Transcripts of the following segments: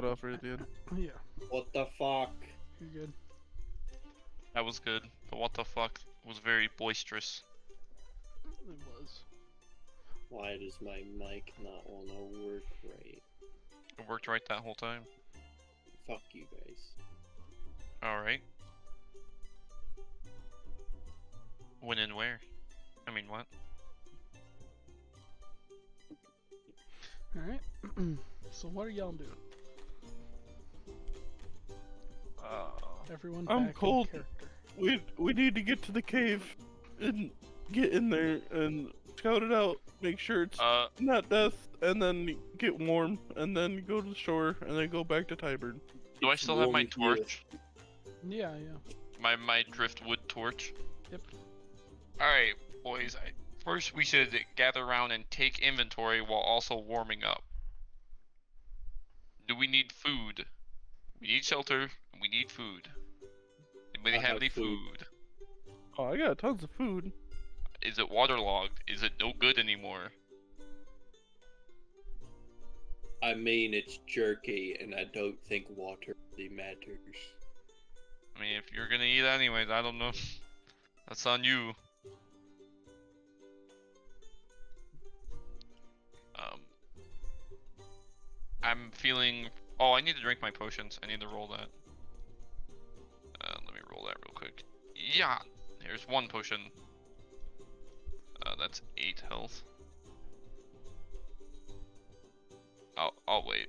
cut off right at the end. Yeah, What the fuck? you're good. That was good. The what the fuck was very boisterous. It was. Why does my mic not want to work right? It worked right that whole time. Fuck you guys. Alright. When and where? I mean, what? Alright. So what are y'all doing? Everyone I'm back cold. in character. We need to get to the cave and get in there and scout it out. Make sure it's not death, and then get warm, and then go to the shore, and then go back to Tybern. Do I still have my warm here. torch? Yeah, yeah. My driftwood torch? Yep. Alright, boys. First, we should gather around and take inventory while also warming up. Do we need food? We need shelter, and we need food. Anybody I have have any food. food? Oh, I got tons of food. Is it waterlogged? Is it no good anymore? I mean, it's jerky, and I don't think water really matters. I mean, if you're gonna eat anyways, I don't know. That's on you. I'm feeling... Oh, I need to drink my potions. I need to roll that. Let me roll that real quick. Yeah! Here's one potion. That's 8 health. I'll wait.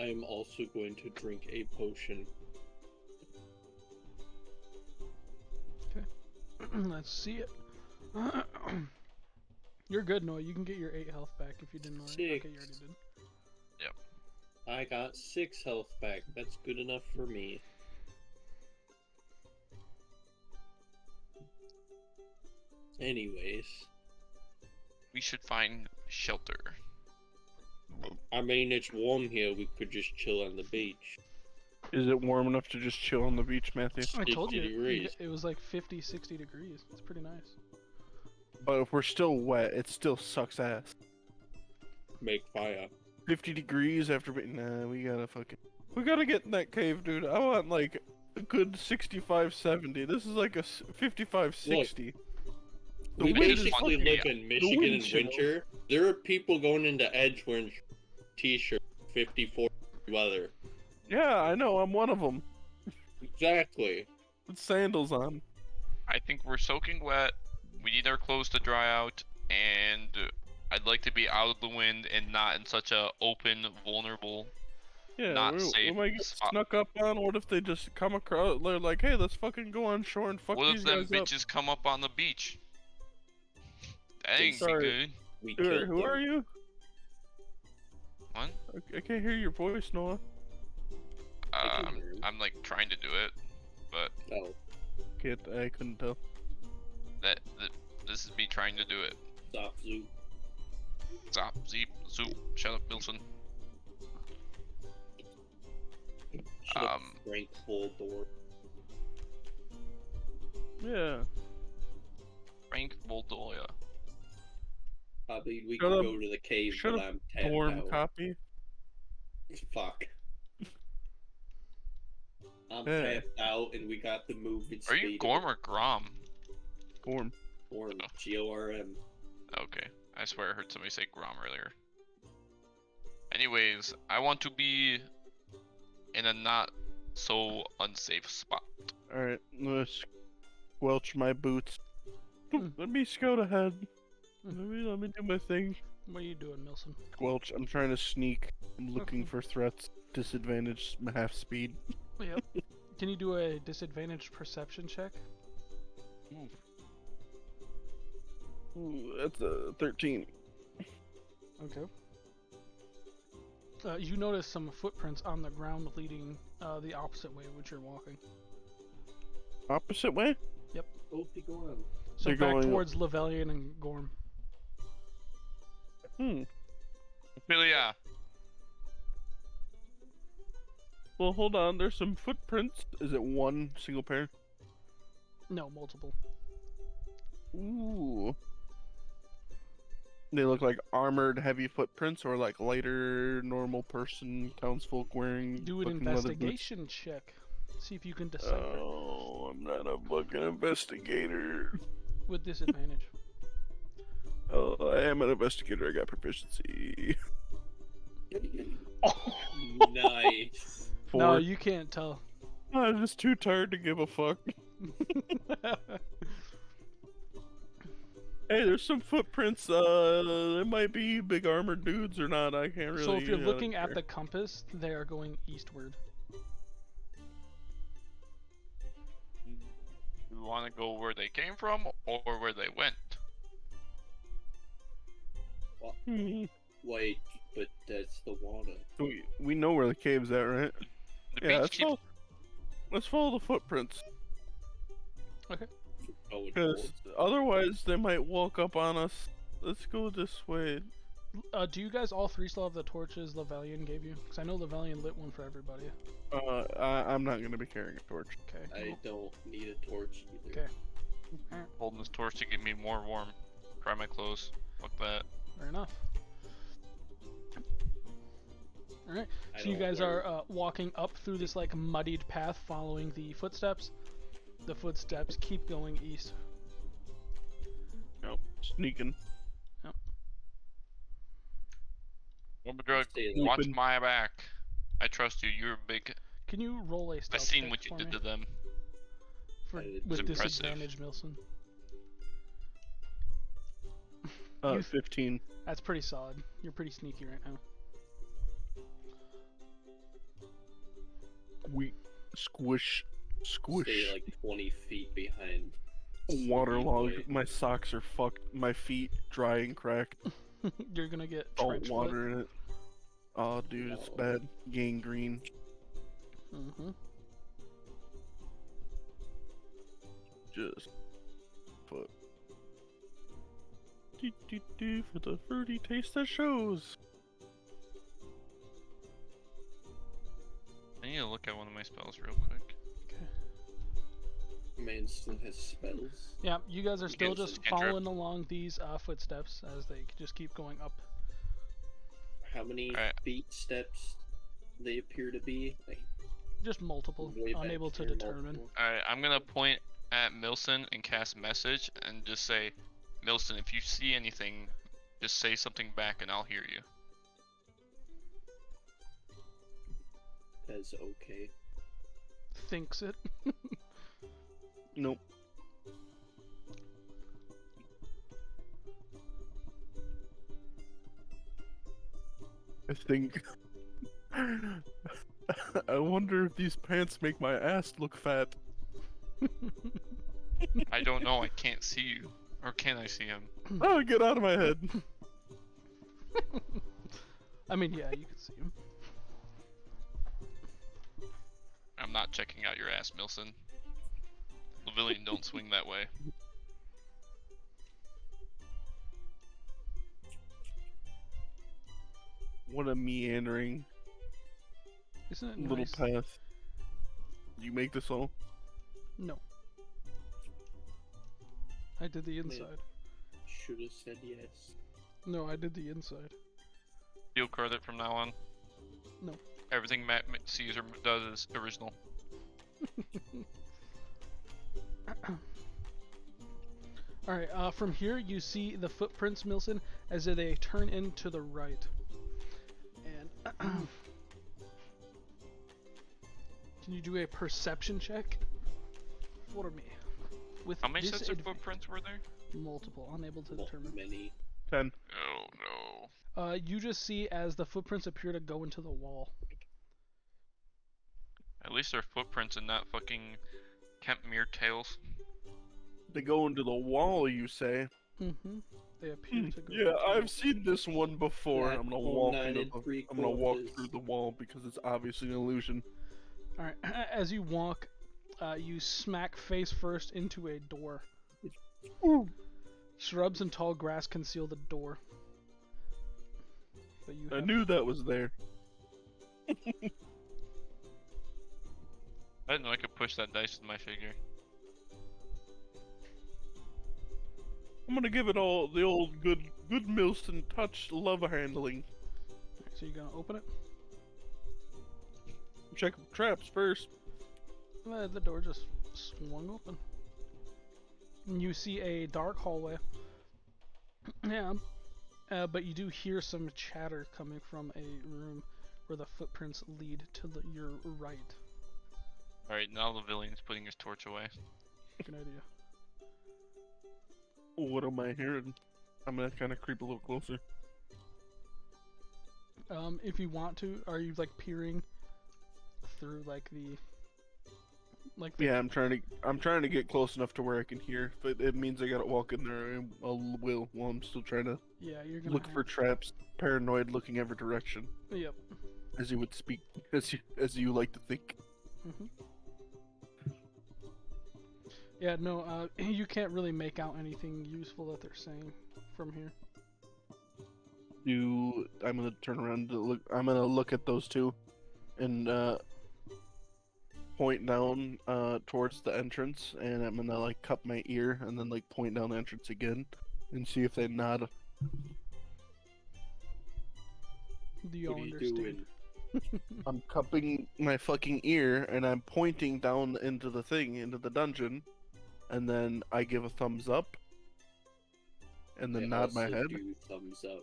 I am also going to drink a potion. Let's see it. You're good, Noah. You can get your 8 health back if you didn't already. Okay, you already did. I got 6 health back. That's good enough for me. Anyways, We should find shelter. I mean, it's warm here. We could just chill on the beach. Is it warm enough to just chill on the beach, Matthew? I told 60 you, degrees. it was like 50, 60 degrees. It's pretty nice. But if we're still wet, it still sucks ass. Make fire. 50 degrees after nah, we gotta get in that cave, dude. I want like a good 65, 70. This is like a 55, 60. The We wind is basically fucking- live in Michigan wind in chill. winter. There are people going into Edge wearing t-shirts, 54 weather. Yeah, I know. I'm one of them. Exactly. With sandals on. I think we're soaking wet. We need our clothes to dry out, and I'd like to be out of the wind and not in such a open, vulnerable. Yeah, Not we safe might get spot. snuck up on. What if they just come across? They're like, hey, let's fucking go on shore and fuck What these if them guys up. bitches come up on the beach? That ain't be Sorry. good. We Who, killed who them. are you? What? I can't hear your voice, Noah. I can I'm, hear him. I'm like trying to do it, but Oh, I couldn't tell. that this is me trying to do it. stop, Zoo. Zop, zeep, zoop. Shut up, Wilson. Shut up, Frank Voldor. Yeah. Frank Voldoya. I mean, we Shut can up. go to the cave, Shut but up, I'm tapped Dorm out. copy. Fuck. I'm Yeah. tapped out, and we got the movement Are speed. you Gorm or Grom? Gorm. Gorm, G-O-R-M. Okay, I swear I heard somebody say Grom earlier. Anyways, I want to be in a not so unsafe spot. Alright, let's squelch my boots. Hmm. Let me scout ahead. Hmm. Let me do my thing. What are you doing, Milson? Squelch, I'm trying to sneak. I'm looking for threats. Disadvantage half speed. Yep. Can you do a disadvantaged perception check? Ooh, that's a 13. Okay. You notice some footprints on the ground leading the opposite way which you're walking. Opposite way? Both be going. So They're back going- towards Levelian and Gorm. Really, yeah. Well, hold on. There's some footprints. Is it one single pair? No, multiple. Ooh. They look like armored, heavy footprints, or like lighter, normal person, townsfolk wearing. Do an fucking leather boots? investigation check. See if you can decipher Oh, I'm not a fucking investigator. with disadvantage. Oh, I am an investigator. I got proficiency. Nice. 4. No, you can't tell. I'm just too tired to give a fuck. Hey, there's some footprints. They might be big armored dudes or not. I can't really. So if you're looking at the compass, they are going eastward. You want to go where they came from or where they went? Wait, but that's the water. We know where the cave's at, right? The Yeah, beach let's follow the footprints. Okay. Because otherwise they might walk up on us. Let's go this way. Do you guys all three still have the torches Levelian gave you? Because I know Levelian lit one for everybody. I'm not gonna be carrying a torch. Okay. I don't need a torch either. Okay. holding this torch to get me more warm. Dry my clothes. Fuck that. Fair enough. Alright, I so you don't guys wear- are walking up through this like muddied path following the footsteps. The footsteps keep going east. Nope. Sneaking. Womadrug, Stay watch open. my back. I trust you. You're big. Can you roll a I've stealth seen check what you for did me? to them. For, It's with impressive. disadvantage, Milson. 15. That's pretty solid. You're pretty sneaky right now. We squish. Stay like 20 feet behind. Waterlogged. Wait. My socks are fucked. My feet dry and cracked. You're gonna get Salt trench water in it. Oh, dude, it's bad. Gangrene. Mm-hmm. Just foot. Do for the fruity taste that shows. I need to look at one of my spells real quick. Man still has spells. Yeah, you guys are still can- just cantrip. following along these footsteps as they just keep going up. How many Alright. feet steps they appear to be? Like, Just multiple, way back unable to here, determine. multiple. Alright, I'm gonna point at Milson and cast message and just say, Milson, if you see anything, just say something back and I'll hear you. That's okay. Thinks it. Nope. I think. I wonder if these pants make my ass look fat. I don't know, I can't see you. Or can I see him? Oh, get out of my head. I mean, yeah, you can see him. I'm not checking out your ass, Milson. Lavillian don't swing that way. What a meandering Isn't it little nice? path. You make this all? No. I did the inside. Should have said yes. No, I did the inside. Steal credit from now on. No. Everything Matt sees or does is original. Alright, from here you see the footprints, Milson, as they turn into the right. And can you do a perception check for me? With How many sets of disadvantage? footprints were there? Multiple, unable to Not determine. many. 10. Oh no. You just see as the footprints appear to go into the wall. At least they're footprints and not fucking Kempmere tails. They go into the wall, you say? Mm-hmm. They appear to go. Yeah, into I've the seen this one before. Black I'm gonna hole, walk 9 into and the, 3 I'm gonna walk quarters. through the wall because it's obviously an illusion. All right. As you walk, you smack face first into a door. Ooh. Shrubs and tall grass conceal the door. But you I have knew that was there. I didn't know I could push that dice with my figure. I'm gonna give it all the old good good Milson touch love handling. So you're gonna open it? Check traps first. The door just swung open. And you see a dark hallway. Yeah. But you do hear some chatter coming from a room where the footprints lead to your right. Alright, now the villain's putting his torch away. Good idea. What am I hearing? I'm gonna kind of creep a little closer. If you want to, are you like peering through like the Yeah, I'm trying to get close enough to where I can hear. But it means I gotta walk in there. I will while I'm still trying to Yeah, you're gonna look for traps. Paranoid, looking every direction. Yep. As you would speak, as you like to think. Mhm. Yeah, no, you can't really make out anything useful that they're saying from here. I'm gonna turn around to look. I'm gonna look at those two, and point down towards the entrance, and I'm gonna like cup my ear, and then like point down the entrance again, and see if they nod. Do you all What are you understand? doing? I'm cupping my fucking ear, and I'm pointing down into the thing, into the dungeon, and then I give a thumbs up, and then I nod my also head. do thumbs up.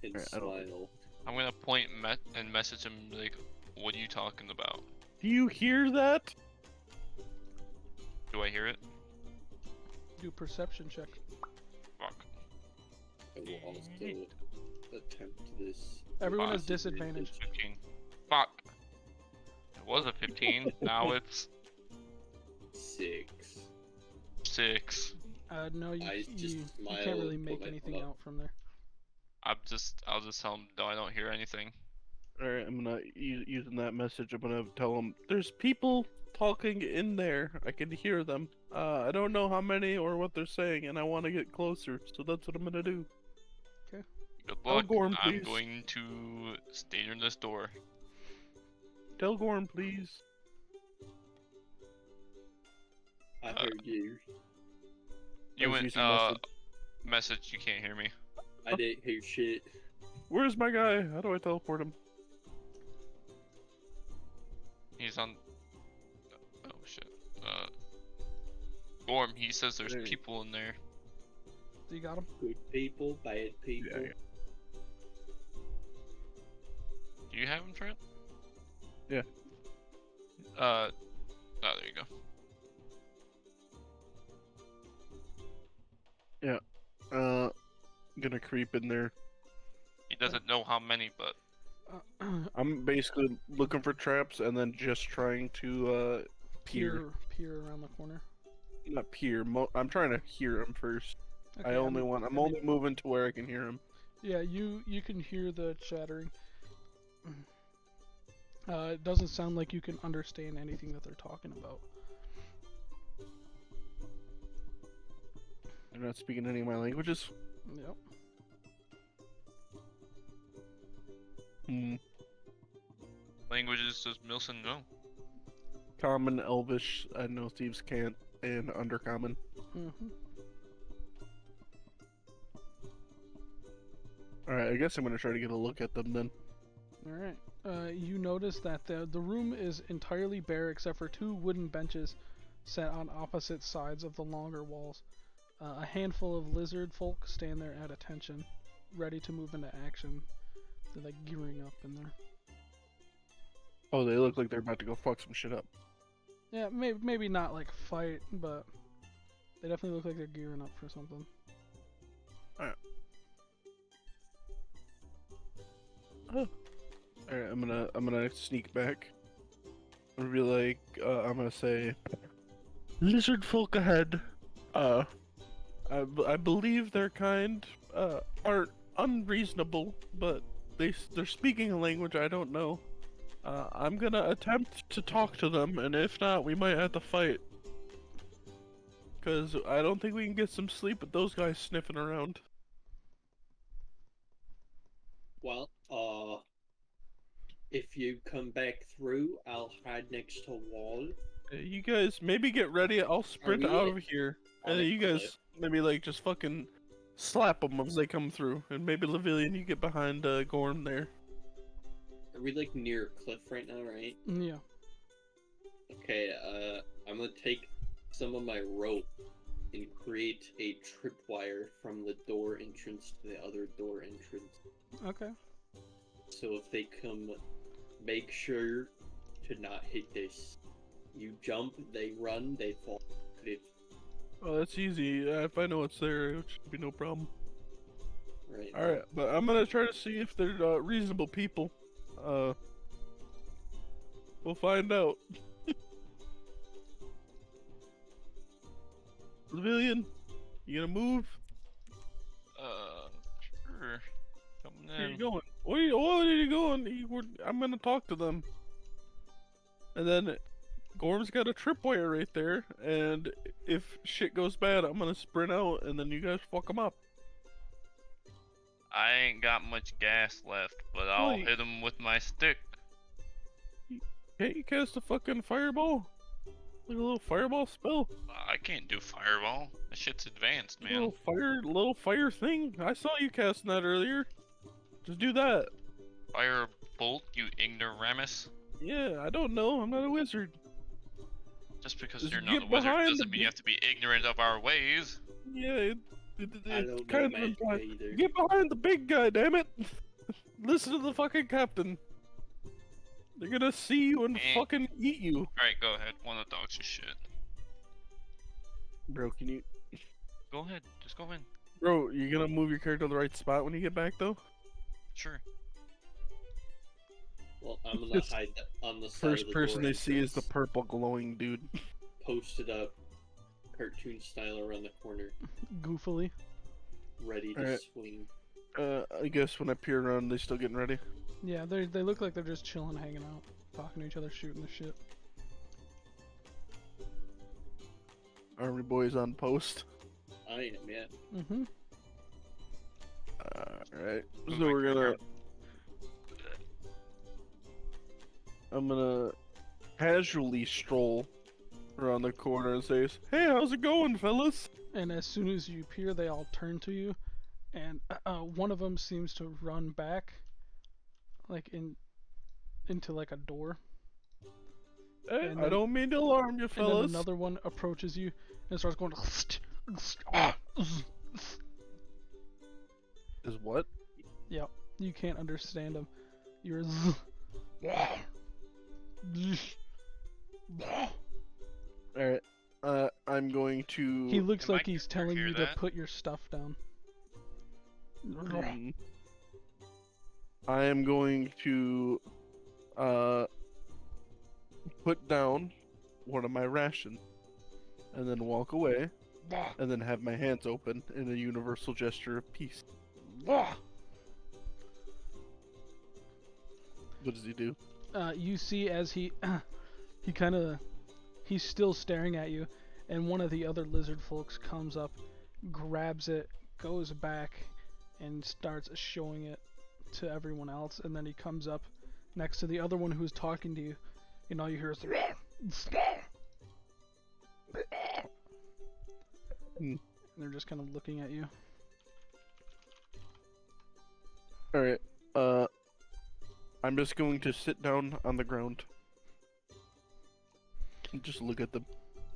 And Alright, I don't- smile. I'm gonna point and message him like, what are you talking about? Do you hear that? Do I hear it? Do perception check. Fuck. I will also attempt this. Everyone has Possibly disadvantage. 15. Fuck. It was a 15. Now it's 6. 6. No, you, I you, just you smile can't really and make put my anything thumb up. out from there. I'll just tell him no, I don't hear anything. Alright, I'm gonna using that message. I'm gonna tell them there's people talking in there. I can hear them. I don't know how many or what they're saying, and I want to get closer. So that's what I'm gonna do. Good Tell luck. Gorm, I'm please. going to stay near this door. Tell Gorm, please. I heard you. I You was went using message. message. You can't hear me. I didn't hear shit. Where's my guy? How do I teleport him? He's on. Oh shit. Gorm. He says there's There. people in there. So you got him? Good people, bad people. Yeah. Do you have him, Trent? Yeah. Oh, there you go. Gonna creep in there. He doesn't know how many, but I'm basically looking for traps and then just trying to peer. peer around the corner. Not peer. I'm trying to hear him first. Okay, I'm only moving to where I can hear him. Yeah, you can hear the chattering. It doesn't sound like you can understand anything that they're talking about. They're not speaking any of my languages. Yep. Hmm. languages does Milson know? Common, Elvish, I know thieves can't, and Undercommon. Mm-hmm. Alright, I guess I'm gonna try to get a look at them then. Alright. You notice that the room is entirely bare except for 2 wooden benches set on opposite sides of the longer walls. A handful of lizard folk stand there at attention, ready to move into action. They're like gearing up in there. Oh, they look like they're about to go fuck some shit up. Yeah, maybe not like fight, but they definitely look like they're gearing up for something. Alright, I'm gonna sneak back. I'm gonna be like, I'm gonna say, lizard folk ahead. I believe their kind aren't unreasonable, but they're speaking a language I don't know. I'm gonna attempt to talk to them, and if not, we might have to fight. Cause I don't think we can get some sleep with those guys sniffing around. Well, if you come back through, I'll hide next to a wall. You guys maybe get ready. I'll sprint we out at- of here, on and a you guys cliff? maybe like just fucking slap them as they come through, and maybe Lavillian, you get behind Gorm there. Are we like near a cliff right now, right? Yeah. Okay, I'm gonna take some of my rope and create a tripwire from the door entrance to the other door entrance. Okay. So if they come, make sure to not hit this. You jump, they run, they fall. Oh, that's easy. If I know it's there, it should be no problem. Right. Alright, but I'm gonna try to see if they're reasonable people. We'll find out. Lavillian, you gonna move? Sure. Coming Where in. you going? Where are you going? I'm gonna talk to them. And then Gorm's got a tripwire right there, and if shit goes bad, I'm gonna sprint out, and then you guys fuck them up. I ain't got much gas left, but I'll Wait. hit him with my stick. Can't you cast a fucking fireball? Like a little fireball spell? I can't do fireball. That shit's advanced, man. Little fire thing? I saw you casting that earlier. Just do that. Fire bolt, you ignoramus. Yeah, I don't know. I'm not a wizard. Just because Just you're not a get wizard behind doesn't the mean you have to be ignorant of our ways. Yeah, I it's don't know kind of magic implied. either. Get behind the big guy, damn it! Listen to the fucking captain. They're gonna see you and Eh. fucking eat you. Alright, go ahead. One of the dogs is shit. Bro, can you... Go ahead. Just go in. Bro, you gonna move your character to the right spot when you get back, though? Sure. Well, I'm gonna Just hide on the side First of the person door they see is the entrance, purple glowing dude. posted up, cartoon style around the corner, Goofily. ready to Alright. swing. I guess when I peer around, they still getting ready. Yeah, they look like they're just chilling, hanging out, talking to each other, shooting the shit. Army boys on post. I am, yeah. Mm-hmm. Alright, so my we're gonna... character. I'm gonna casually stroll around the corner and say, "Hey, how's it going, fellas?" And as soon as you appear, they all turn to you, and one of them seems to run back, like into like a door. Hey, And I then- don't mean to alarm you, And then fellas. another one approaches you and starts going. Is what? Yep, you can't understand him. You're. Alright, I'm going to... He looks Can my like he's character telling hear you to that? put your stuff down. I am going to put down one of my rations and then walk away and then have my hands open in a universal gesture of peace. What does he do? You see as he he's still staring at you, and one of the other lizard folks comes up, grabs it, goes back, and starts showing it to everyone else, and then he comes up next to the other one who's talking to you, and all you hear is and they're just kind of looking at you. Alright, I'm just going to sit down on the ground. And just look at them.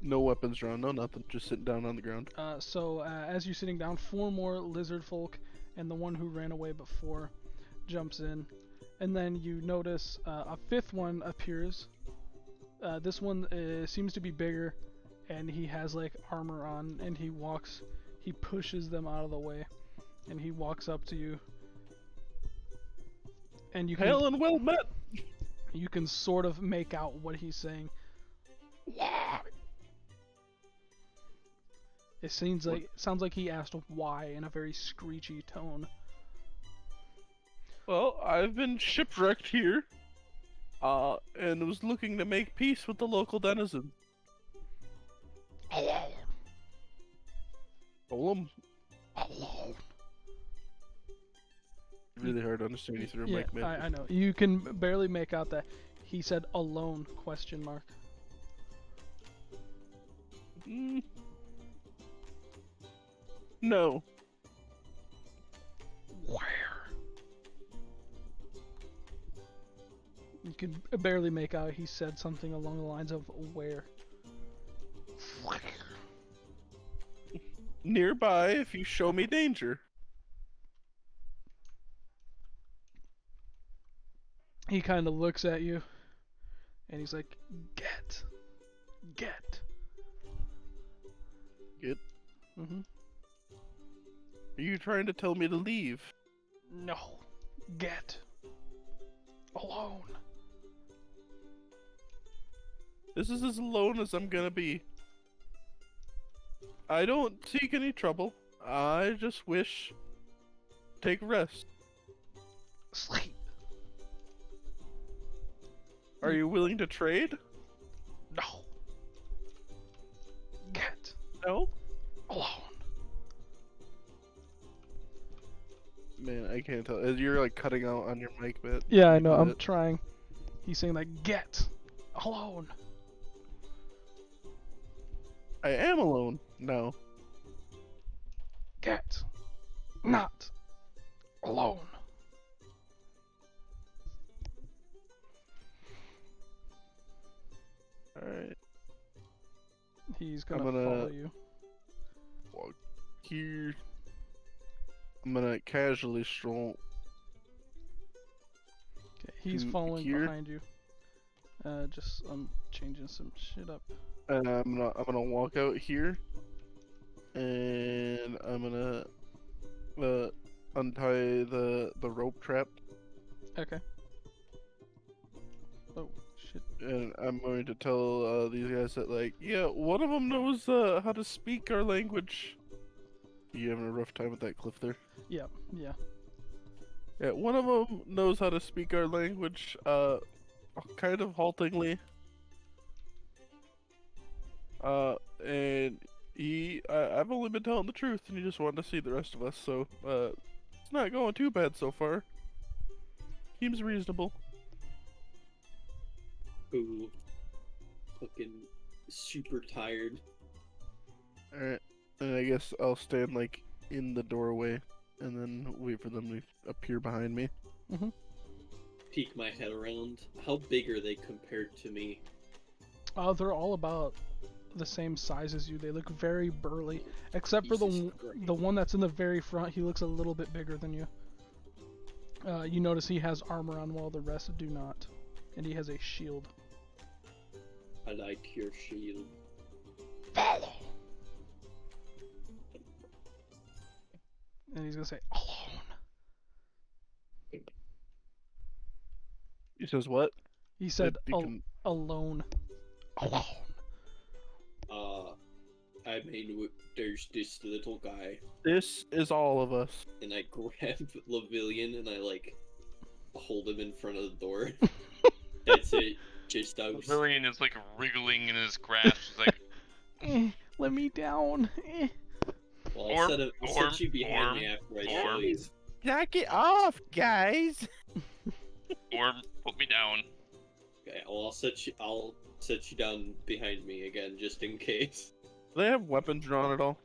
No weapons drawn, no nothing. Just sitting down on the ground. So as you're sitting down, 4 more lizard folk, and the one who ran away before jumps in, and then you notice a 5th one appears. This one seems to be bigger, and he has like armor on, and he pushes them out of the way, and he walks up to you, and you Hail and well met! you can sort of make out what he's saying. It sounds like he asked why in a very screechy tone. Well, I've been shipwrecked here, and was looking to make peace with the local denizens. Golem. Really hard to understand you through a Yeah, mic, man. I know. You can barely make out that he said alone, question mark. Mm. No. Where? You can barely make out. He said something along the lines of where. Where? Nearby, if you show me danger. He kind of looks at you, and he's like, "Get." Get? Mm-hmm. Are you trying to tell me to leave? No. Get. Alone. This is as alone as I'm gonna be. I don't seek any trouble. I just wish take rest. Sleep. Are you willing to trade? No. Get. No? Alone. Man, I can't tell. You're like cutting out on your mic bit. Yeah, I know. Cut I'm it. trying. He's saying like, get. Alone. I am alone. No. Get. Not. Alone. Alright. He's gonna gonna- follow you. Walk here. I'm gonna casually stroll. Okay, he's to following here. behind you. I'm changing some shit up. And I'm gonna walk out here. And I'm gonna untie the rope trap. Okay. Oh shit. And I'm going to tell these guys that, like, yeah, one of them knows how to speak our language. You having a rough time with that, Cliff? There. Yeah. Yeah, one of them knows how to speak our language. Kind of haltingly. And I've only been telling the truth, and he just wanted to see the rest of us. So, it's not going too bad so far. Seems reasonable. Ooh. Fucking super tired. Alright, and I guess I'll stand, like, in the doorway, and then wait for them to appear behind me. Peek my head around. How big are they compared to me? They're all about the same size as you. They look very burly, except for Jesus Christ. the one that's in the very front. He looks a little bit bigger than you. You notice he has armor on while the rest do not, and he has a shield. I like your shield. Follow. And he's gonna say alone. He says what? He said You can- alone. Alone. I mean, there's this little guy, This is all of us. and I grab Lavillian and I like hold him in front of the door. That's it. Just out. Lillian is like wriggling in his grasp. She's like, Let me down. Well, Orm, I'll Orm, set you behind Orm, me after I show Orm. you. Knock it off, guys! Orm, put me down. Okay, well, I'll set you down behind me again, just in case. Do they have weapons drawn at all?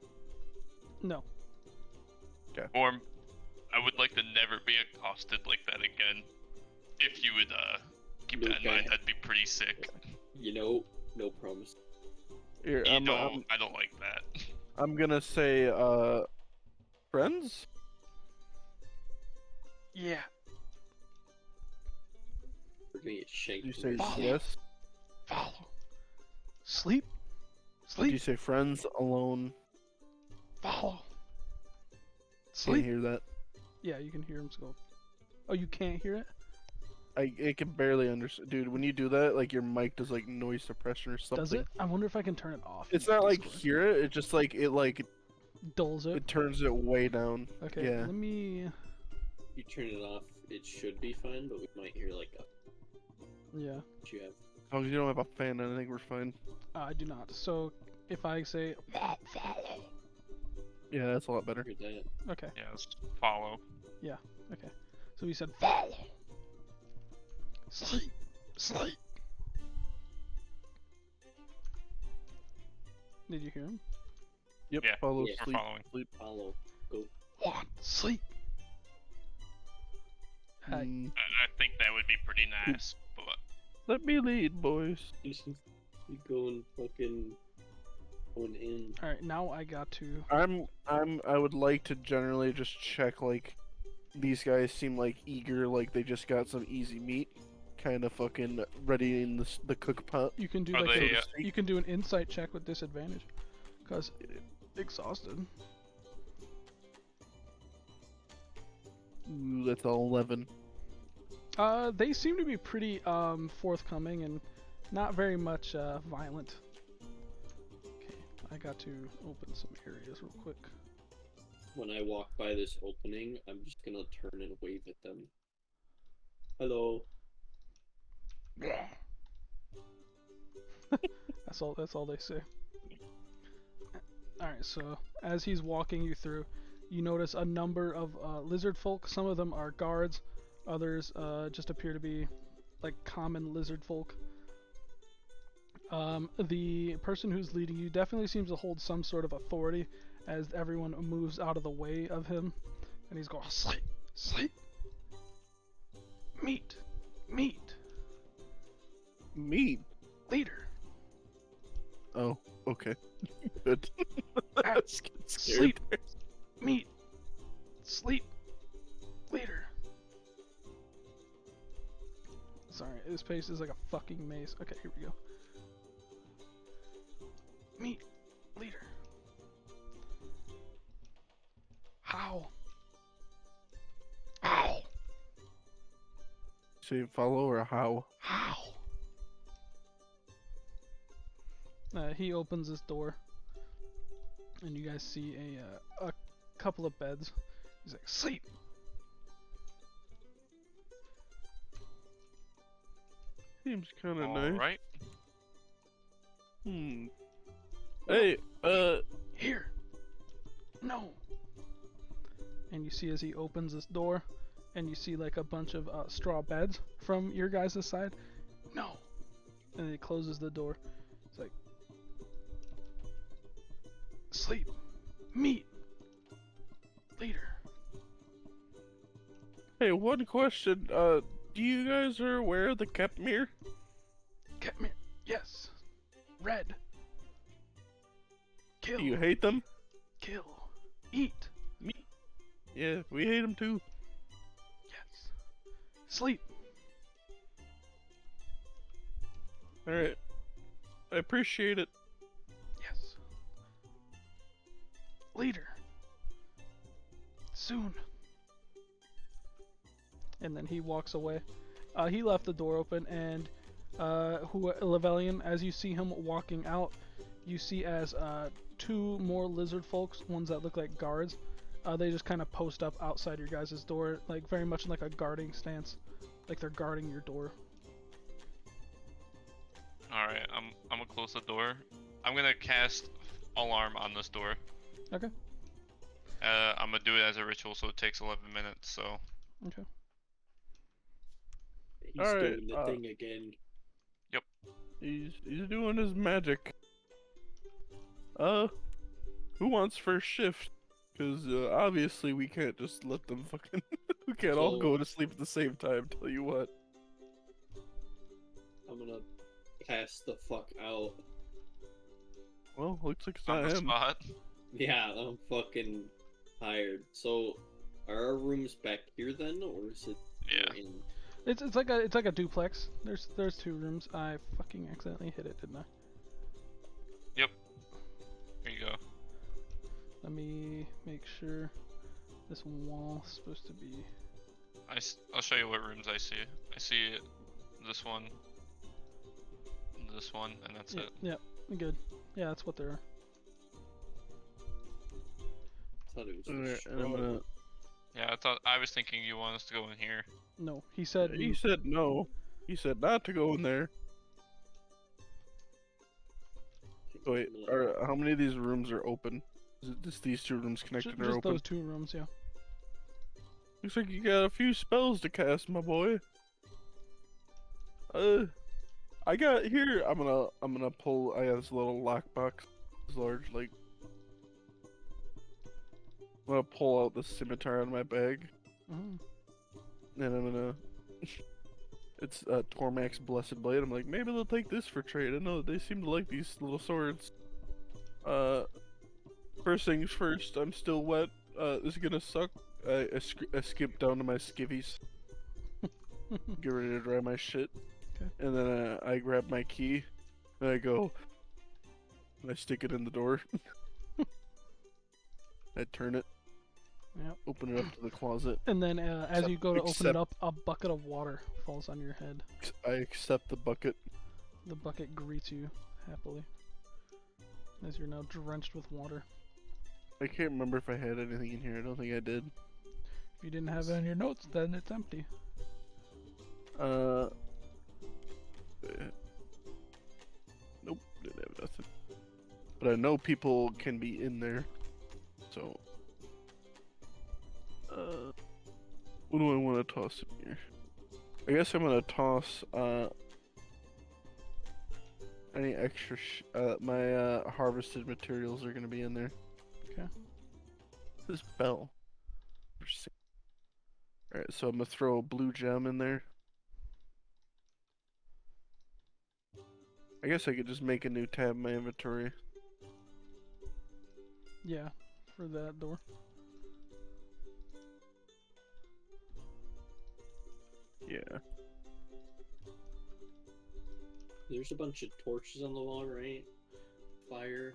No. Orm, I would like to never be accosted like that again. If you would, keep that in Okay. mind, that'd be pretty sick. You know, no promise. Here, I don't like that. I'm gonna say, friends? Yeah. We're gonna get shanked. Did you say Follow. yes? Follow. Sleep. Did you Sleep. say friends, alone? Follow. Can't Sleep. hear that. Yeah, you can hear him go. Oh, you can't hear it? I can barely understand. Dude, when you do that, like, your mic does, like, noise suppression or something. Does it? I wonder if I can turn it off. It's in not like Discord. hear it, it's just like, it Dulls it. it turns it way down. Okay, Yeah. let me. If you turn it off, it should be fine, but we might hear like a Yeah, what you have. As long as you don't have a fan, I think we're fine. I do not. So if I say follow. Yeah, that's a lot better. Heard that. Okay, Yes, follow. okay. So he said follow. Sleep. Sleep. Did you hear him? Yep, Yeah, follow, Yeah. We're sleep, following. sleep. Follow. Go. One. Sleep. Hey. I think that would be pretty nice, but Let me lead, boys. You going fucking going in. All right, now I got to. I would like to generally just check, like, these guys seem like eager, like they just got some easy meat, kind of fucking ready in the cook pot. You can do Are like they, you can do an insight check with disadvantage, cause exhausted. Ooh, that's all 11. They seem to be pretty forthcoming and not very much violent. Okay, I got to open some areas real quick. When I walk by this opening, I'm just gonna turn and wave at them. Hello. That's all they say. Alright, so as he's walking you through, you notice a number of lizard folk. Some of them are guards, others just appear to be like common lizard folk. The person who's leading you definitely seems to hold some sort of authority as everyone moves out of the way of him, and he's going, sleep, sleep, meat, meat, Meat? leader, Oh, okay. Good. I was getting scared sleep, there. meat, sleep, leader. Sorry, this pace is like a fucking maze. Okay, here we go. Meat, leader. How? How? Say follow or how? How? He opens his door, and you guys see a couple of beds. He's like, sleep. Seems kind of nice. Alright. Hey, Here. No. And you see as he opens this door, and you see like a bunch of straw beds from your guys' side. No. And then he closes the door. It's like, sleep, meat, leader. hey, one question. Do you guys are aware of the Kepmere? Ketmir. Yes. Red. Kill. Do you hate them? Kill. Eat. Yeah, we hate them too. Yes. Sleep. Alright. I appreciate it. Yes. Leader. Soon. And then he walks away. He left the door open, and Levelian, as you see him walking out, you see as two more lizard folks, ones that look like guards. They just kind of post up outside your guys' door, like very much in like a guarding stance, like they're guarding your door. Alright, I'm gonna close the door. I'm gonna cast alarm on this door. Okay. I'm gonna do it as a ritual, so it takes 11 minutes, so. Okay. He's Alright, doing the thing again. He's doing his magic. Who wants first shift? Because obviously we can't just let them fucking. We can't all So- go to sleep at the same time. Tell you what. I'm gonna pass the fuck out. Well, looks like it's On not the him. spot. Yeah, I'm fucking tired. So, are our rooms back here then, or is it Yeah. in? It's like a duplex. There's two rooms. I fucking accidentally hit it, didn't I? Here you go. Let me make sure this wall is supposed to be. I'll show you what rooms I see. I see this one, and that's Yeah, it. yeah, good. Yeah, that's what they're. I thought it was. Alright, a and I'm gonna. Yeah, I was thinking you want us to go in here. No, he said. He said no. He said not to go in there. Wait, how many of these rooms are open? Is it just these two rooms connected Just are open? those two rooms, yeah. Looks like you got a few spells to cast, my boy. I got here. I'm gonna pull. I have this little lockbox. This large, like. I'm gonna pull out the scimitar out of my bag. Mhm. and I'm gonna. It's Tormac's Blessed Blade. I'm like, maybe they'll take this for trade. I know they seem to like these little swords. First things first. I'm still wet. This is gonna suck. I skip down to my skivvies. Get ready to dry my shit. Okay. And then I grab my key. And I go. And I stick it in the door. I turn it. Yep. Open it up to the closet. And then as you go to open it Except- up, a bucket of water falls on your head. I accept the bucket. The bucket greets you happily as you're now drenched with water. I can't remember if I had anything in here. I don't think I did. If you didn't have it in your notes, then it's empty. Nope, didn't have nothing. But I know people can be in there, so. What do I want to toss in here? I guess I'm gonna toss any extra. My harvested materials are gonna be in there. Okay. This bell. Alright, so I'm gonna throw a blue gem in there. I guess I could just make a new tab in my inventory. Yeah, for that door. Yeah. There's a bunch of torches on the wall, right? Fire.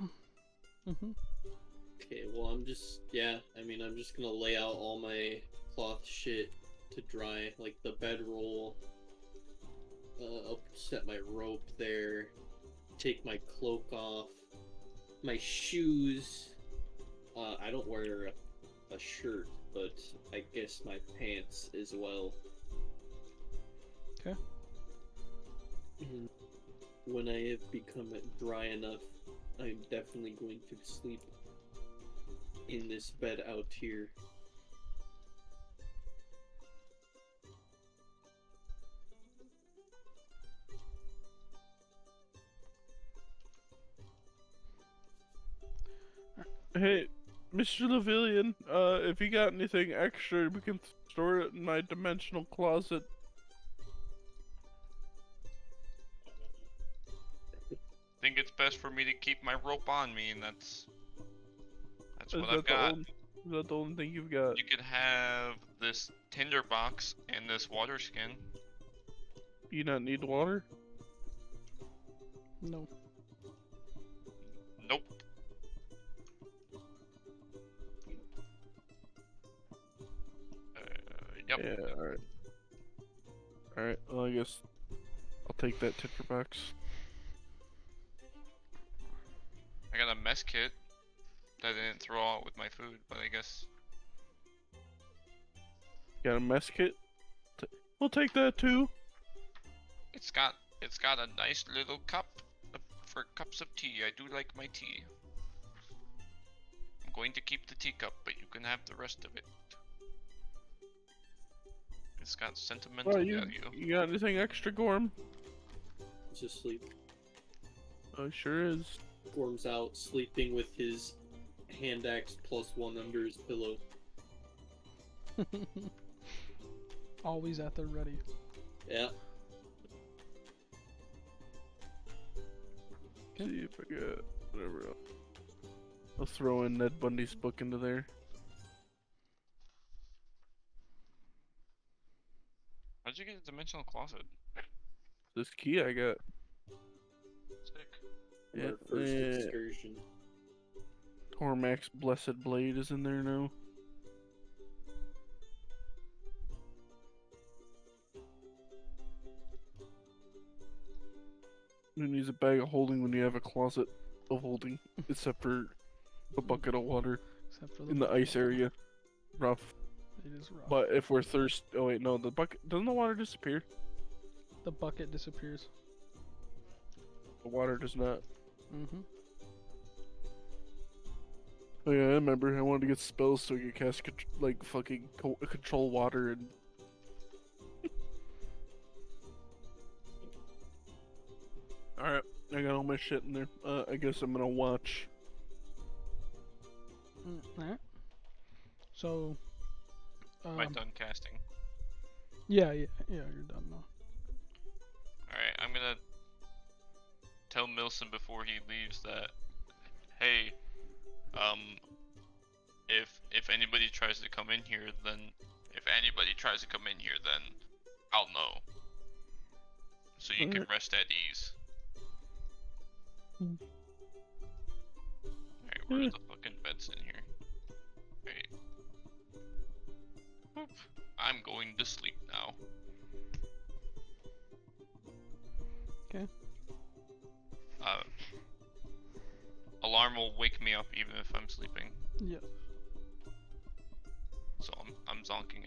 Mm-hmm. Okay, well I'm just I'm just gonna lay out all my cloth shit to dry, like the bedroll. I'll set my rope there. Take my cloak off. My shoes. I don't wear a shirt, but I guess my pants as well. Okay. And when I have become dry enough, I'm definitely going to sleep in this bed out here. Hey, Mr. Lavillian, if you got anything extra, we can store it in my dimensional closet. Think it's best for me to keep my rope on me, and that's Is what I've that got. is that the only thing you've got? You could have this tinder box and this water skin. You not need water? No. Nope. Yep. Yeah, alright. Alright, well I guess I'll take that tinderbox. I got a mess kit that I didn't throw out with my food, but I guess Got a mess kit? We'll take that too. it's got a nice little cup for cups of tea. I do like my tea. I'm going to keep the teacup, but you can have the rest of it. It's got sentimental Oh, value. you got anything extra, Gorm? He's asleep. Oh, sure is. Gorm's out sleeping with his hand axe +1 under his pillow. Always at the ready. Yeah. See if I got whatever else. I'll throw in Ned Bundy's book into there. How'd you get a dimensional closet? This key I got. Sick. Yeah, Our first excursion. Tormac's Blessed Blade is in there now. Who needs a bag of holding when you have a closet of holding? Except for a bucket of water Except for in the ice area. Rough. It is rough. But if we're thirsty, oh wait, no, the bucket doesn't the water disappear? The bucket disappears. The water does not. Mm-hmm. Oh yeah, I remember. I wanted to get spells so I could cast like fucking control water and. All right, I got all my shit in there. I guess I'm gonna watch. Alright. So. Am I done casting? Yeah, you're done now. Alright, I'm gonna tell Milson before he leaves that, hey, if anybody tries to come in here, then I'll know. So you can rest at ease. Hmm. Alright, where are the fucking beds in here? Alright. Boop. I'm going to sleep now. Okay. Alarm will wake me up even if I'm sleeping. Yeah. So I'm zonking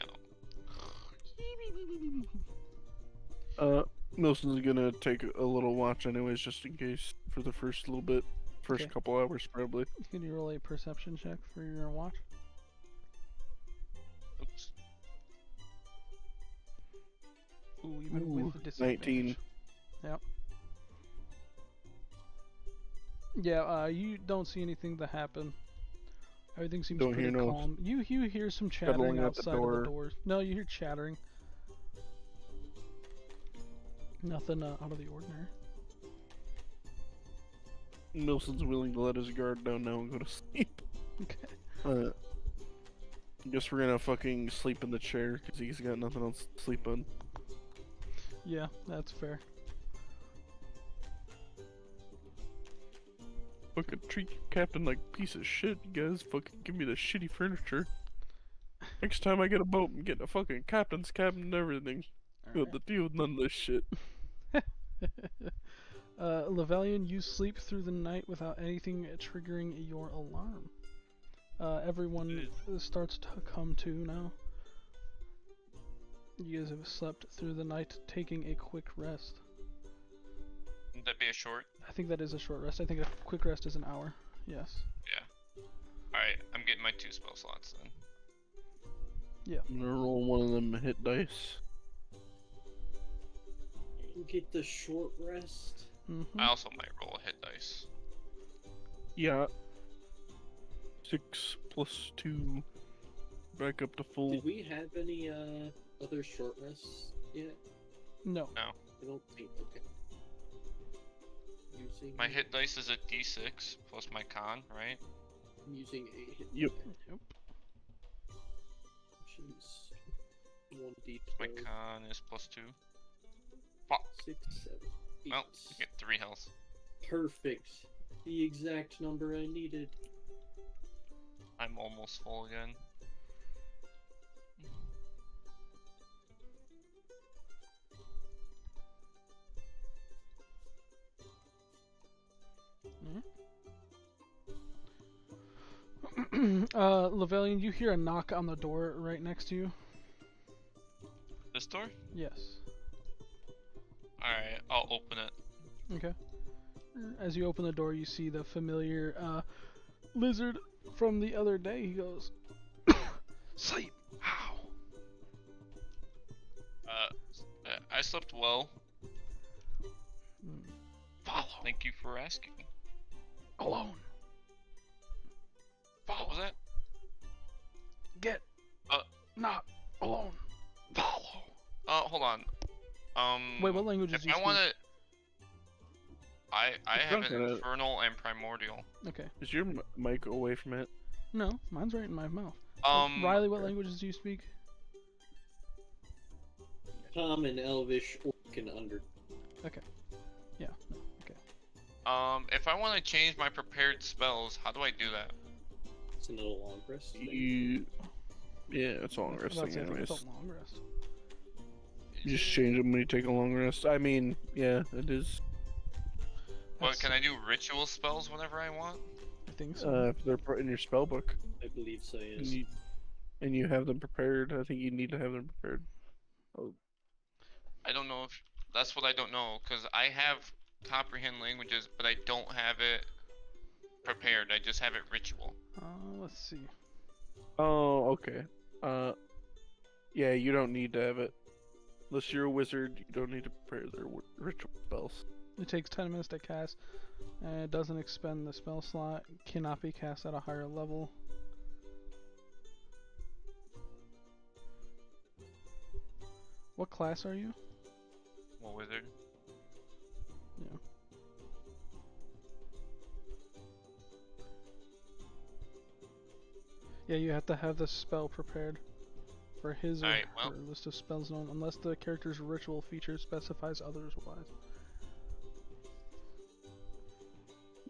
out. Nelson's gonna take a little watch anyways, just in case for the first little bit, first Okay. couple hours probably. Can you roll a perception check for your watch? Oops. Ooh, even Ooh, with the disadvantage. 19. Yep. Yeah, you don't see anything that happen. Everything seems Don't pretty hear no calm. You hear some chattering scuttling at the outside of door. the doors. No, you hear chattering. Nothing out of the ordinary. Nelson's willing to let his guard down now and go to sleep. Okay. Guess we're gonna fucking sleep in the chair because he's got nothing else to sleep on. Yeah, that's fair. Fucking treat your captain like piece of shit. You guys fucking give me the shitty furniture. Next time I get a boat, I'm getting a fucking captain's cabin and everything. You have to deal with none of this shit. Lavelian, you sleep through the night without anything triggering your alarm. Everyone starts to come to now. You guys have slept through the night, taking a quick rest. Wouldn't that be a short? I think that is a short rest. I think a quick rest is an hour. Yes. Yeah. Alright, I'm getting my 2 spell slots then. I'm gonna roll one of them hit dice. You get the short rest. Mm-hmm. I also might roll a hit dice. Yeah. 6 plus 2. Back up to full. Did we have any other short rests yet? No. I don't think. Okay. Using My hit dice is a d6 plus my con, right? using a hit. Yep. Yep. Which is 1d12. My con is plus 2. Fuck. 6, 7, 8. Well, you get 3 health. Perfect. The exact number I needed. I'm almost full again. Lavelian, you hear a knock on the door right next to you. This door? Yes. Alright, I'll open it. Okay. As you open the door, you see the familiar lizard from the other day. He goes, "Sleep. How?" I slept well. Follow. Thank you for asking. Alone. What was that? Get. Not alone. Follow. Hold on. Wait, what languages if do you I speak? wanna... I have drunk an at it. infernal and primordial. Okay. Is your mic away from it? No, mine's right in my mouth. Riley, Riley, what languages do you speak? Common, Elvish, Orc, and Under. Yeah. No. Okay. if I want to change my prepared spells, how do I do that? It's another long rest. Yeah, it's all That's resting it, anyways. it's a long rest. You just change them when you take a long rest. I mean, yeah, it is. But can I do ritual spells whenever I want? I think so. If they're put in your spell book, I believe so, and yes. and you have them prepared, I think you need to have them prepared. I don't know if that's what I don't know, because I have comprehend languages, but I don't have it prepared. I just have it ritual. Let's see. Oh, okay. Yeah, you don't need to have it. Unless you're a wizard, you don't need to prepare their ritual spells. It takes 10 minutes to cast, and it doesn't expend the spell slot. Cannot be cast at a higher level. What class are you? I'm a wizard. Yeah. Yeah, you have to have the spell prepared for his or Alright, well. her list of spells known, unless the character's ritual feature specifies otherwise.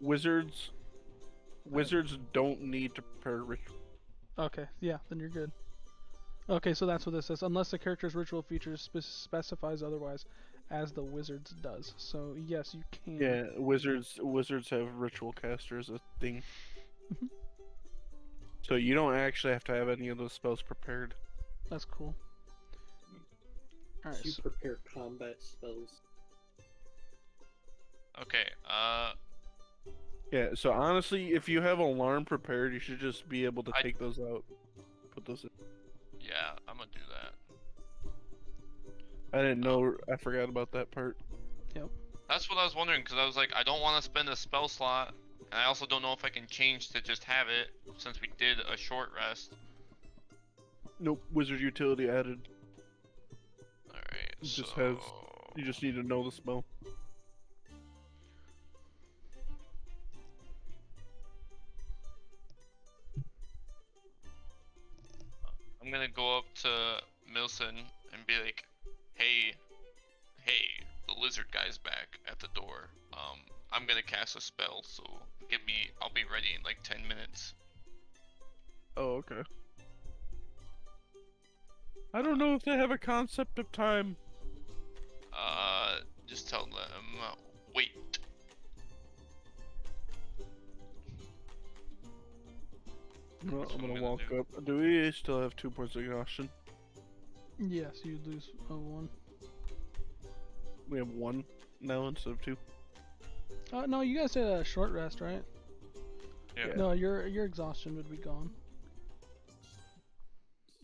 Wizards don't need to prepare ritual. Okay, yeah, then you're good. Okay, so that's what this says. Unless the character's ritual feature specifies otherwise, as the wizard's does. So yes, you can. Yeah, wizards have ritual caster as a thing. Mhm. So you don't actually have to have any of those spells prepared. That's cool. Alright, You so, prepare combat spells. Okay, Yeah, so honestly, if you have alarm prepared, you should just be able to I- take those out. Put those in. yeah, I'm gonna do that. I didn't know, I forgot about that part. That's what I was wondering, because I was like, I don't want to spend a spell slot, and I also don't know if I can change to just have it, since we did a short rest. Nope, wizard utility added. Alright, It just so... has- You just need to know the spell. I'm gonna go up to Milson and be like, hey, the lizard guy's back at the door. I'm gonna cast a spell, so I'll be ready in like 10 minutes. Oh, okay. I don't know if they have a concept of time. Just tell them, wait. Well, That's I'm what I'm gonna gonna walk do. up. Do we still have 2 points of exhaustion? yes, you lose one. We have 1 now instead of 2. No, you guys did a short rest, right? Yeah. No, your exhaustion would be gone.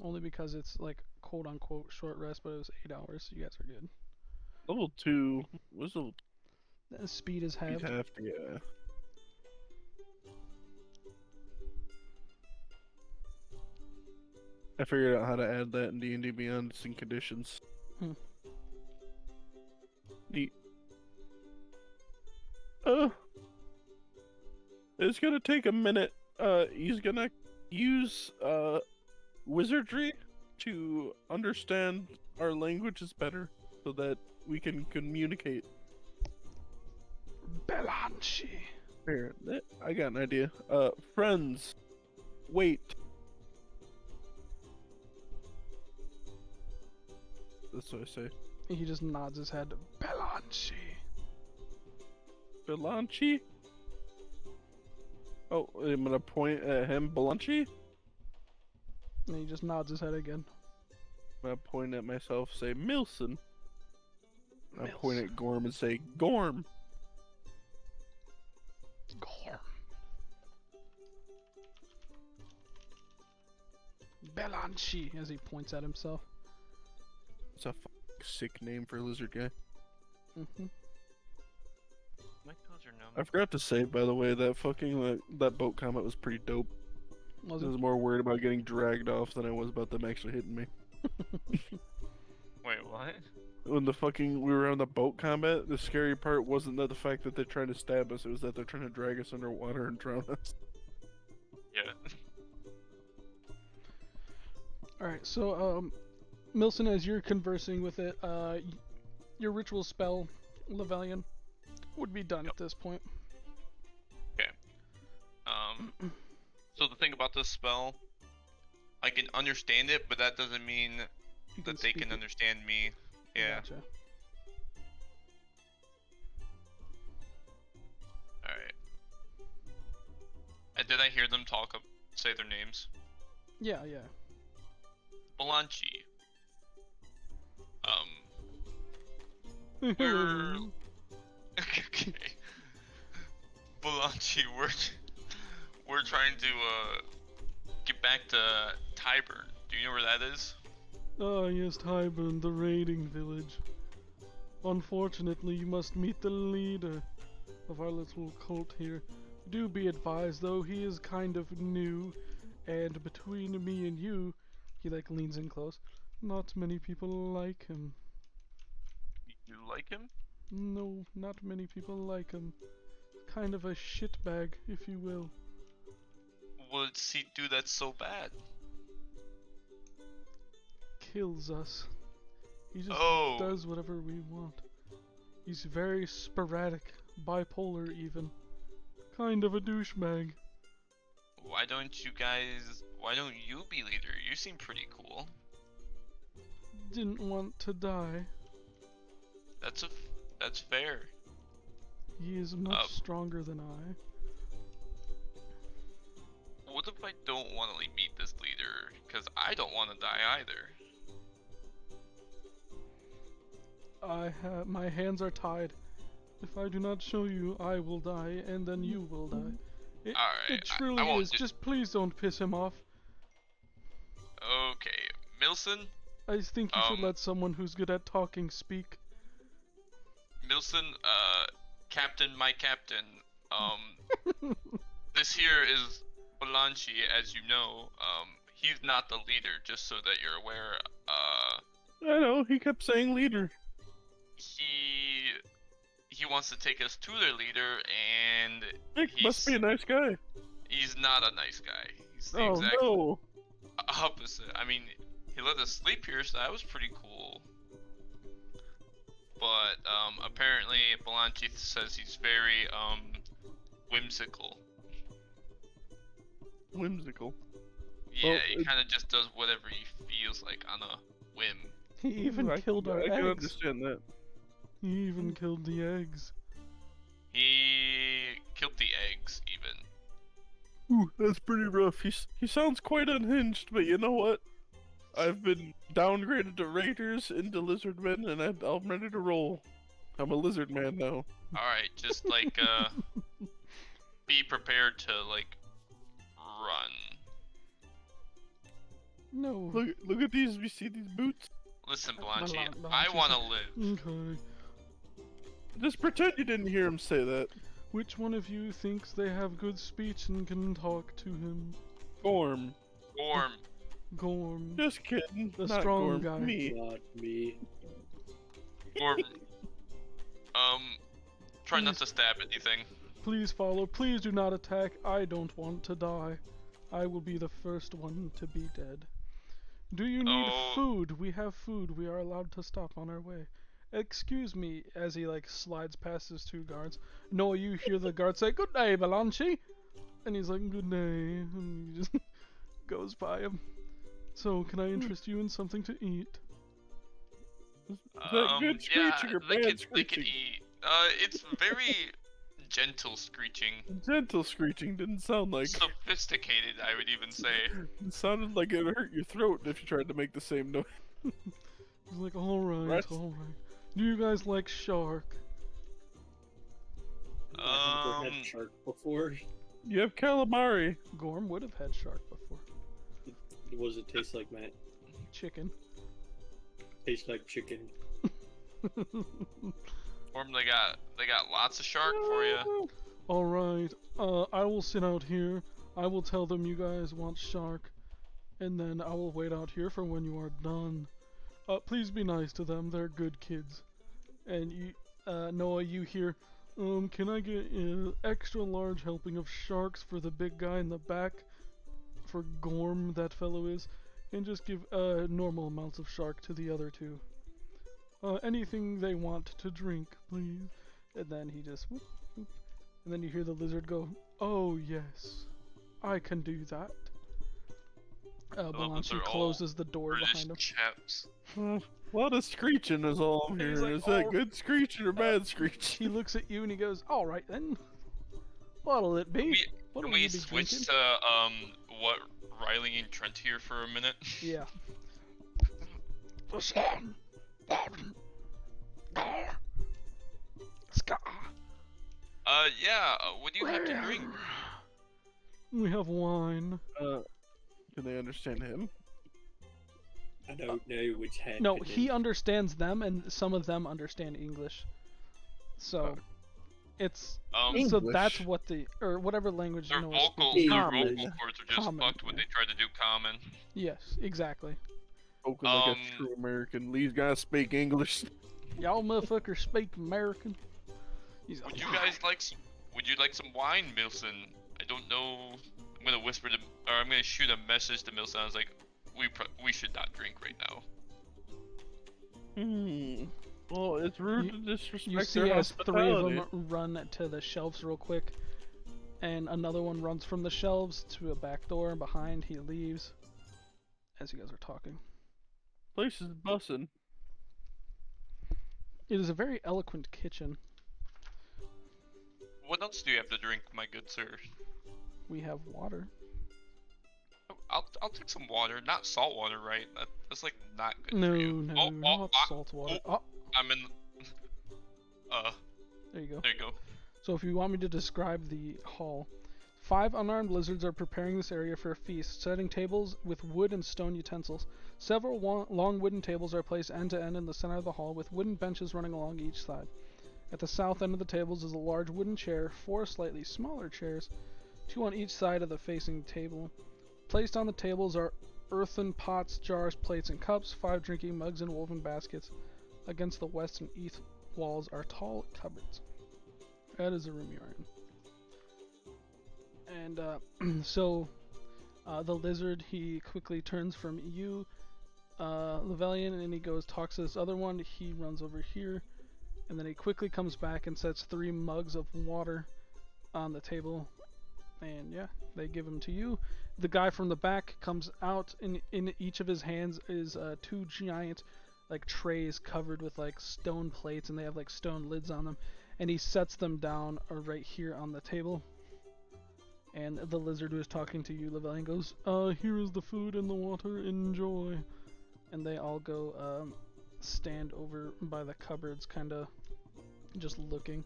Only because it's like quote unquote short rest, but it was 8 hours. So you guys are good. Level 2 was the The speed is halved. half, yeah. I figured out how to add that in D&D Beyond. It's in conditions. Hmm. Neat. It's gonna take a minute. He's gonna use wizardry to understand our languages better, so that we can communicate. Belanchi. Here, I got an idea. Friends, wait. That's what I say. He just nods his head. Belanchi. Belanchi? Oh, I'm gonna point at him, Belanchi? And he just nods his head again. I'm gonna point at myself, say Milson. I'll point Milson. at Gorm and say Gorm. Gorm. Belanchi, as he points at himself. It's a sick name for a lizard guy. Mm-hmm. Mike knows your I number. forgot to say, by the way, that fucking that boat combat was pretty dope. Was I it? was more worried about getting dragged off than I was about them actually hitting me. Wait, what? When we were on the boat combat, the scary part wasn't that the fact that they're trying to stab us, it was that they're trying to drag us underwater and drown us. Yeah. Alright, so, Milson, as you're conversing with it, your ritual spell, Levelian, would be done at this point. So the thing about this spell, I can understand it, but that doesn't mean You that they speak can it. understand me. Yeah. Gotcha. Alright. Did I hear them say their names? Yeah. Belanchi. We're... okay. Belanchi, we're trying to, get back to Tyburn. Do you know where that is? Ah, yes, Tyburn, the raiding village. Unfortunately, you must meet the leader of our little cult here. Do be advised, though, he is kind of new, and between me and you, he, like, leans in close, Not many people like him. You like him? No, not many people like him. Kind of a shitbag, if you will. What's he do that's so bad? Kills us. He just Oh. does whatever we want. He's very sporadic, bipolar even. Kind of a douchebag. Why don't you be leader? You seem pretty cool. Didn't want to die. That's fair. He is much stronger than I. What if I don't want to meet this leader? Because I don't want to die either. My hands are tied. If I do not show you, I will die, and then you will die. Alright, It truly I won't is. Just please don't piss him off. Okay, Milson? I think you should let someone who's good at talking speak. Milson, Captain, my captain, this here is Balanchi, as you know. He's not the leader, just so that you're aware. I know, he kept saying leader. He wants to take us to their leader, and Nick must be a nice guy. he's not a nice guy. He's the Oh exact no. opposite. I mean, he let us sleep here, so that was pretty cool. But apparently Balanchi says he's very whimsical. Whimsical. Yeah, Well, he kind of just does whatever he feels like on a whim. He even killed our I eggs. can understand that. He even killed the eggs. He killed the eggs, even. Ooh, that's pretty rough. He sounds quite unhinged, but you know what? I've been downgraded to raiders into lizard men, and I'm ready to roll. I'm a lizard man now. Alright, just like, be prepared to, like, run. No. Look at these. You see these boots? Listen, Balanchi, Balanchi I said- want to live. Okay. Just pretend you didn't hear him say that. Which one of you thinks they have good speech and can talk to him? Gorm. Gorm. Gorm. Just kidding. The Not strong Gorm. guy. Me. Not me. Gorm. Try not to stab anything. Please follow. Please do not attack. I don't want to die. I will be the first one to be dead. Do you need Oh. food? We have food. We are allowed to stop on our way. Excuse me, as he like slides past his two guards. No, you hear the guard say, "Good day, Balanchi," and he's like, "Good day," and he just goes by him. So, can I interest you in something to eat? Is that good screeching or they bad can screeching? eat. It's very gentle screeching. Gentle screeching didn't sound like. Sophisticated, I would even say. It sounded like it hurt your throat if you tried to make the same noise. He's like, alright, Rest. alright. Do you guys like shark? I've never had shark before. You have calamari. Gorm would have had shark before. What does it taste like, Matt? Chicken. Tastes like chicken. Gorm, they got lots of shark for you. Alright, I will sit out here. I will tell them you guys want shark. And then I will wait out here for when you are done. Please be nice to them, they're good kids. And you, Noah, you hear, can I get an extra large helping of sharks for the big guy in the back? For Gorm, that fellow is. And just give, normal amounts of shark to the other two. Anything they want to drink, please. And then he just, whoop, whoop. And then you hear the lizard go, "Oh yes, I can do that." Balanchi they're all closes the door British behind him. chaps. A lot of screeching is all I'm He's hearing. like, Is that "Oh." good screeching or bad screeching? He looks at you and he goes, "Alright then. What'll it be? What'll Can we you be switch drinking?" to what Riley and Trent here for a minute? Yeah. What do you have to drink? We have wine. Can they understand him? I don't know which hand. No, it he is. understands them, and some of them understand English. So, it's so that's English? what the or whatever language Their Noah vocal speaks. Common. cords are just Common. fucked when they try to do common. Yes, exactly. Spoken like a true American. Lee's gotta speak English. Y'all motherfuckers speak American. He's Would you guys like some? Would you like some wine, Milson? I don't know. I'm gonna whisper to, or I'm gonna shoot a message to Milson. I was like, we should not drink right now. Well, it's rude to You disrespect see their as three of hospitality. them run to the shelves real quick, and another one runs from the shelves to a back door, and behind he leaves as you guys are talking. Place is bussin'. It is a very eloquent kitchen. What else do you have to drink, my good sir? We have water. I'll take some water, not salt water, right? That's like not good No, for you. no, not salt water. Oh, I'm in. there you go. There you go. So if you want me to describe the hall, 5 unarmed lizards are preparing this area for a feast, setting tables with wood and stone utensils. Several long wooden tables are placed end to end in the center of the hall, with wooden benches running along each side. At the south end of the tables is a large wooden chair, 4 slightly smaller chairs, 2 on each side of the facing table. Placed on the tables are earthen pots, jars, plates, and cups, 5 drinking mugs and woven baskets. Against the west and east walls are tall cupboards. That is the room you're in. And so the lizard, he quickly turns from you, Levelian, and he goes talks to this other one. He runs over here, and then he quickly comes back and sets 3 mugs of water on the table. And yeah, they give them to you. The guy from the back comes out, and in each of his hands is 2 giant like trays covered with like stone plates, and they have like stone lids on them, and he sets them down right here on the table. And the lizard who is talking to you, Levelian, goes, here is the food and the water, enjoy. And they all go stand over by the cupboards, kinda just looking.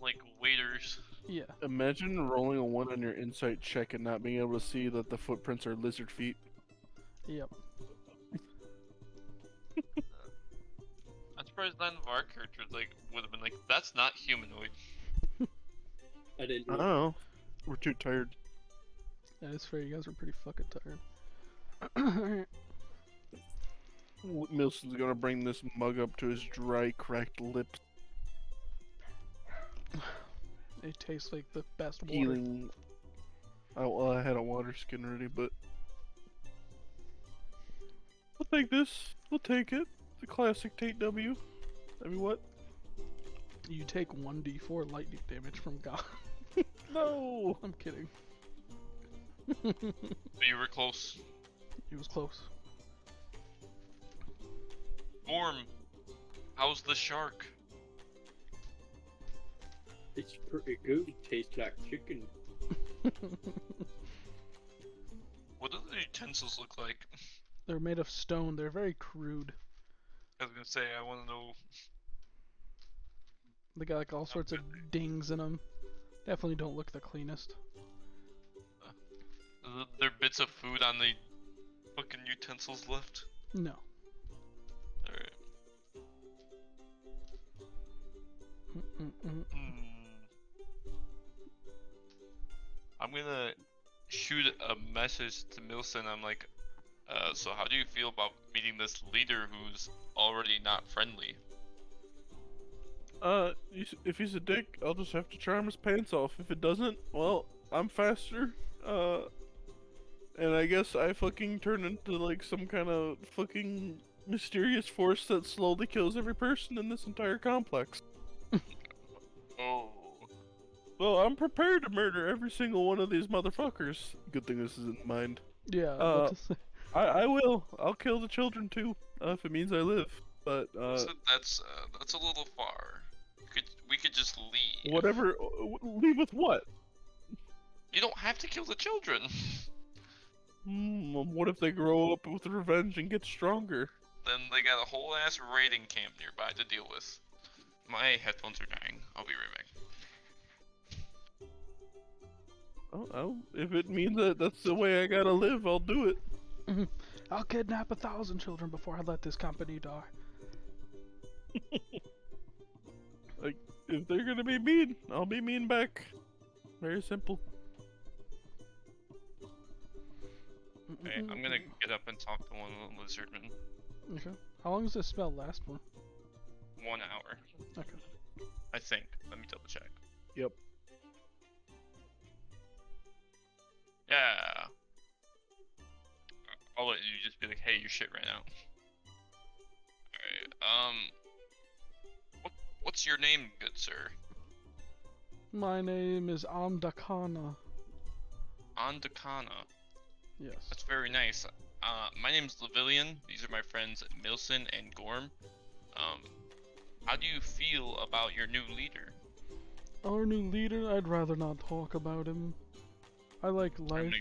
Like waiters. Yeah. Imagine rolling a 1 on your insight check and not being able to see that the footprints are lizard feet. Yep. I'm surprised none of our characters would have been like, that's not humanoid. I didn't I know. don't know. We're too tired. Yeah, it's fair, you guys are pretty fucking tired. Alright. Milson's gonna bring this mug up to his dry, cracked lips, It tastes like the best water. healing. Oh, well, I had a water skin ready, but I'll take this. We'll take it. The classic Tate W. I mean, what? You take 1d4 lightning damage from God. No! I'm kidding. But you were close. He was close. Gorm, how's the shark? It's pretty good. Tastes like chicken. What do the utensils look like? They're made of stone. They're very crude. I was gonna say, I want to know. They got like all sorts of dings in them. Definitely don't look the cleanest. Are there bits of food on the fucking utensils left? No. Alright. Mm-mm-mm. I'm gonna shoot a message to Milson. I'm like, so how do you feel about meeting this leader who's already not friendly? If he's a dick, I'll just have to charm his pants off. If it doesn't, well, I'm faster. And I guess I fucking turn into like some kind of fucking mysterious force that slowly kills every person in this entire complex. Oh. Well, I'm prepared to murder every single one of these motherfuckers. Good thing this is in mind. Yeah. I was about to say. I will. I'll kill the children too, if it means I live. But So that's a little far. We could just leave. whatever. Leave with what? You don't have to kill the children. What if they grow up with revenge and get stronger? Then they got a whole ass raiding camp nearby to deal with. My headphones are dying. I'll be right back. Oh, if it means that that's the way I gotta live, I'll do it. I'll kidnap 1,000 children before I let this company die. Like, if they're gonna be mean, I'll be mean back. Very simple. Okay, I'm gonna get up and talk to one of the lizardmen. Okay. How long does this spell last for? 1 hour, Okay. I think. Let me double check. Yep. Yeah. I'll let you just be like, hey, your shit ran out. Alright, what's your name, good sir? My name is Andakana. Andakana. Yes. That's very nice. My name's Lavillian. These are my friends Milson and Gorm. How do you feel about your new leader? Our new leader, I'd rather not talk about him. I like life.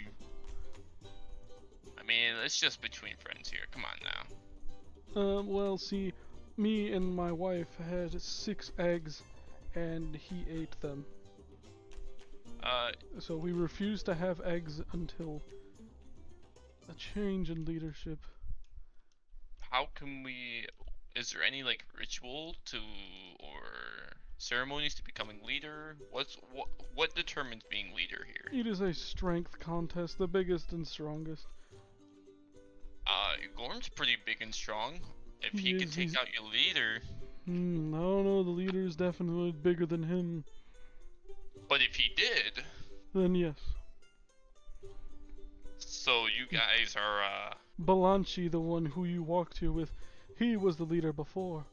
I mean, it's just between friends here. Come on now. Well, see, me and my wife had 6 eggs, and he ate them. So we refused to have eggs until a change in leadership. How can we... Is there any, like, ritual to... or ceremonies to becoming leader? What determines being leader here? It is a strength contest, the biggest and strongest. Gorm's pretty big and strong. If He he can is, take he's- out your leader... I don't know, the leader is definitely bigger than him. But if he did... Then yes. So you guys are, Balanchi, the one who you walked here with, he was the leader before.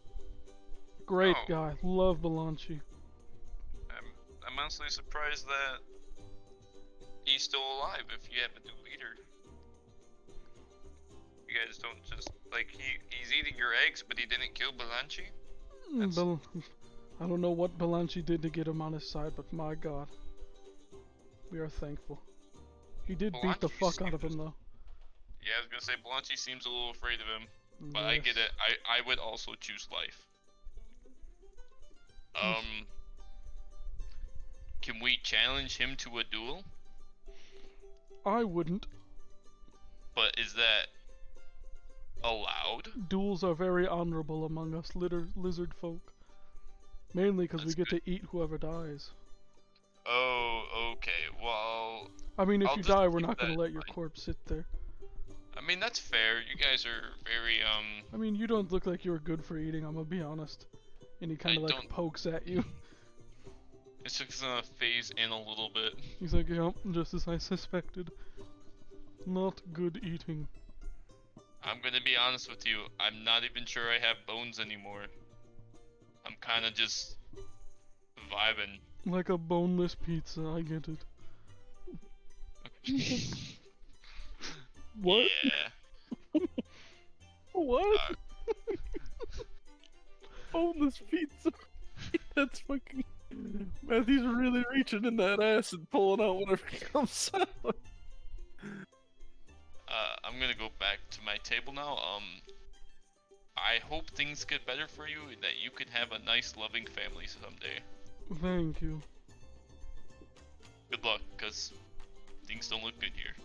Great Oh. guy, love Balanchi. I'm honestly surprised that he's still alive if you have a new leader. You guys don't just, like, he's eating your eggs, but he didn't kill Balanchi? That's- I don't know what Balanchi did to get him on his side, but my god. We are thankful. He did beat the Balanchi fuck out of seems- him though. Yeah, I was gonna say Balanchi seems a little afraid of him, but I get Yes. it. I would also choose life. Can we challenge him to a duel? I wouldn't. But is that allowed? Duels are very honorable among us lizard folk. Mainly because we That's get to eat whoever dies. Oh, okay. Well, I mean, if I'll you just die, we're keep not gonna that let in your mind. corpse sit there. I mean that's fair. You guys are very I mean, you don't look like you were good for eating, I'm gonna be honest. And he kind I of like don't- pokes at you. It's just gonna phase in a little bit. He's like, yep, just as I suspected. Not good eating. I'm gonna be honest with you. I'm not even sure I have bones anymore. I'm kind of just vibing. Like a boneless pizza, I get it. What? Yeah. What? Uh, Boneless pizza. That's fucking. Matthew's really reaching in that ass and pulling out whatever comes out. I'm gonna go back to my table now. I hope things get better for you and that you can have a nice, loving family someday. Thank you. Good luck, cause things don't look good here.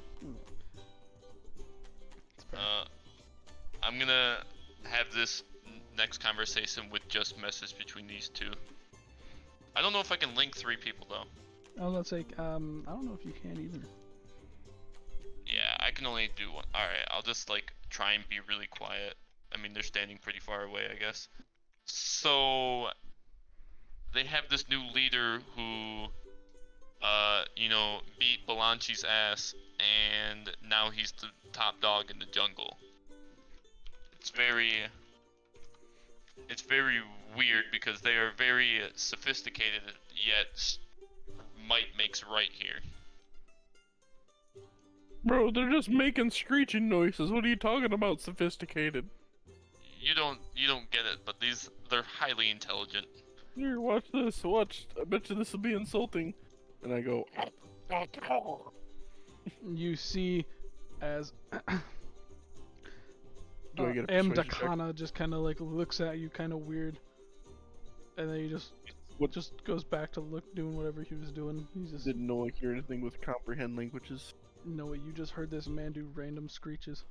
I'm gonna have this next conversation with just message between these two. I don't know if I can link 3 people though. Oh, that's like, I don't know if you can either. Yeah, I can only do one. Alright, I'll just like try and be really quiet. I mean, they're standing pretty far away, I guess. So, they have this new leader who, you know, beat Balanchi's ass, and now he's the top dog in the jungle. It's very weird because they are very sophisticated, yet might makes right here. Bro, they're just making screeching noises. What are you talking about, sophisticated? You don't get it, but they're highly intelligent. Here, watch this. Watch. I bet you this will be insulting. And I go. You see, as Do I get a M. persuasion check? Dakana just kind of like looks at you kind of weird, and then he just goes back to doing whatever he was doing. He's just Didn't know like hear anything with comprehend languages. no way. You just heard this man do random screeches.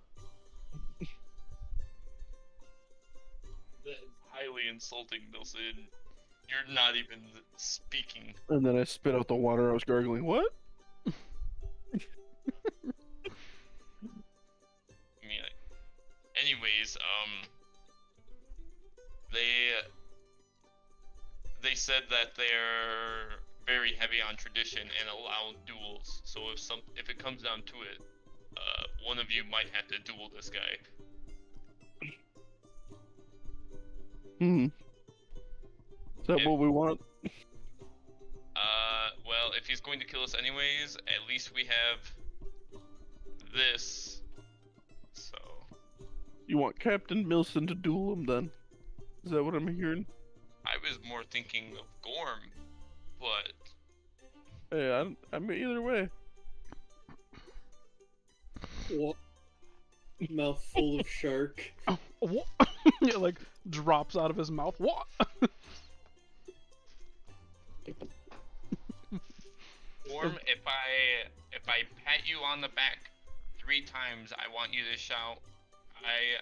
That is highly insulting, Milson. You're not even speaking. And then I spit out the water I was gargling. What? Anyways, they said that they're very heavy on tradition and allow duels. So if it comes down to it, one of you might have to duel this guy. Is that Yeah. what we want? Well, if he's going to kill us anyways, at least we have this. So, You want Captain Milson to duel him then? Is that what I'm hearing? I was more thinking of Gorm, but Hey, I mean, either way. What? Mouth full of shark. Oh, what? It like drops out of his mouth. What? Gorm, if I pat you on the back 3 times, I want you to shout, "I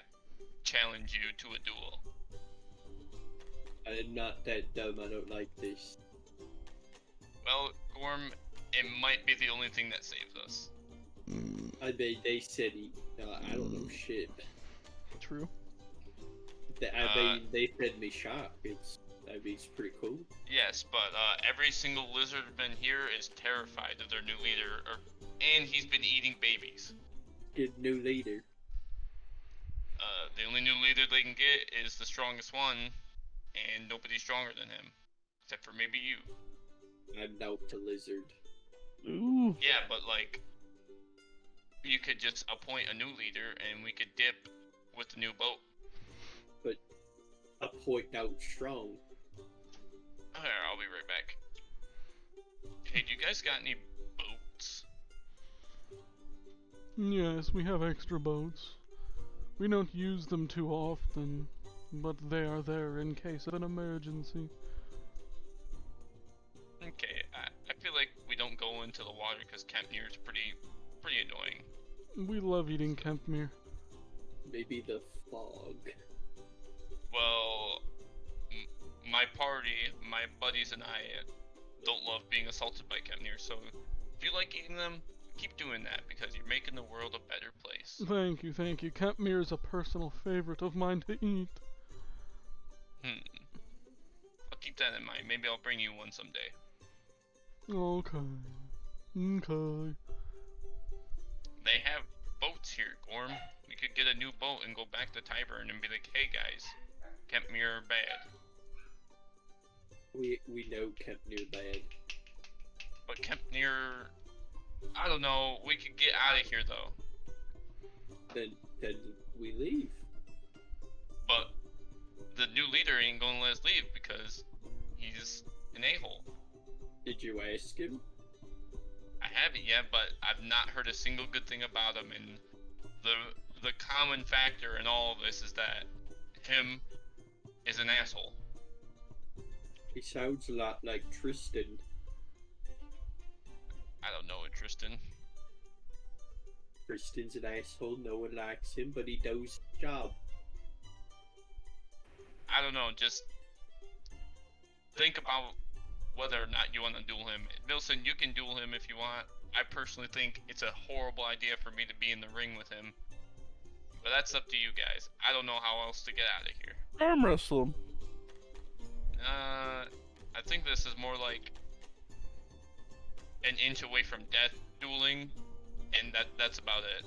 challenge you to a duel." I'm not that dumb. I don't like this. Well, Gorm, it might be the only thing that saves us. I mean, they said I don't know shit. True. I mean, they fed me shark. It's pretty cool. Yes, but every single lizardman here is terrified of their new leader, and he's been eating babies. Good new leader. The only new leader they can get is the strongest one, and nobody's stronger than him, except for maybe you. I'm now to lizard. Ooh. Yeah, but like, you could just appoint a new leader, and we could dip with the new boat. But a point out strong. Here, I'll be right back. Hey, do you guys got any boats? Yes, we have extra boats. We don't use them too often, but they are there in case of an emergency. Okay, I feel like we don't go into the water because Camp Near is pretty annoying. We love eating Kempmere. Maybe the fog. Well, my party, my buddies and I don't love being assaulted by Camp Near, so if you like eating them, keep doing that because you're making the world a better place. Thank you, thank you. Kempmere is a personal favorite of mine to eat. I'll keep that in mind. Maybe I'll bring you one someday. Okay. Okay. They have boats here, Gorm. We could get a new boat and go back to Tyburn and be like, hey guys, Camp Near are bad. We know Camp Near bad. But Camp Near, I don't know, we could get out of here though. Then we leave. But the new leader ain't gonna let us leave because he's an a-hole. Did you ask him? I haven't yet, but I've not heard a single good thing about him, and the common factor in all of this is that him is an asshole. He sounds a lot like Tristan. I don't know it, Tristan. Tristan's an asshole. No one likes him, but he does his job. I don't know, just think about whether or not you want to duel him. Milson, you can duel him if you want. I personally think it's a horrible idea for me to be in the ring with him. But that's up to you guys. I don't know how else to get out of here. Arm wrestle him. I think this is more like an inch away from death dueling, and that's about it.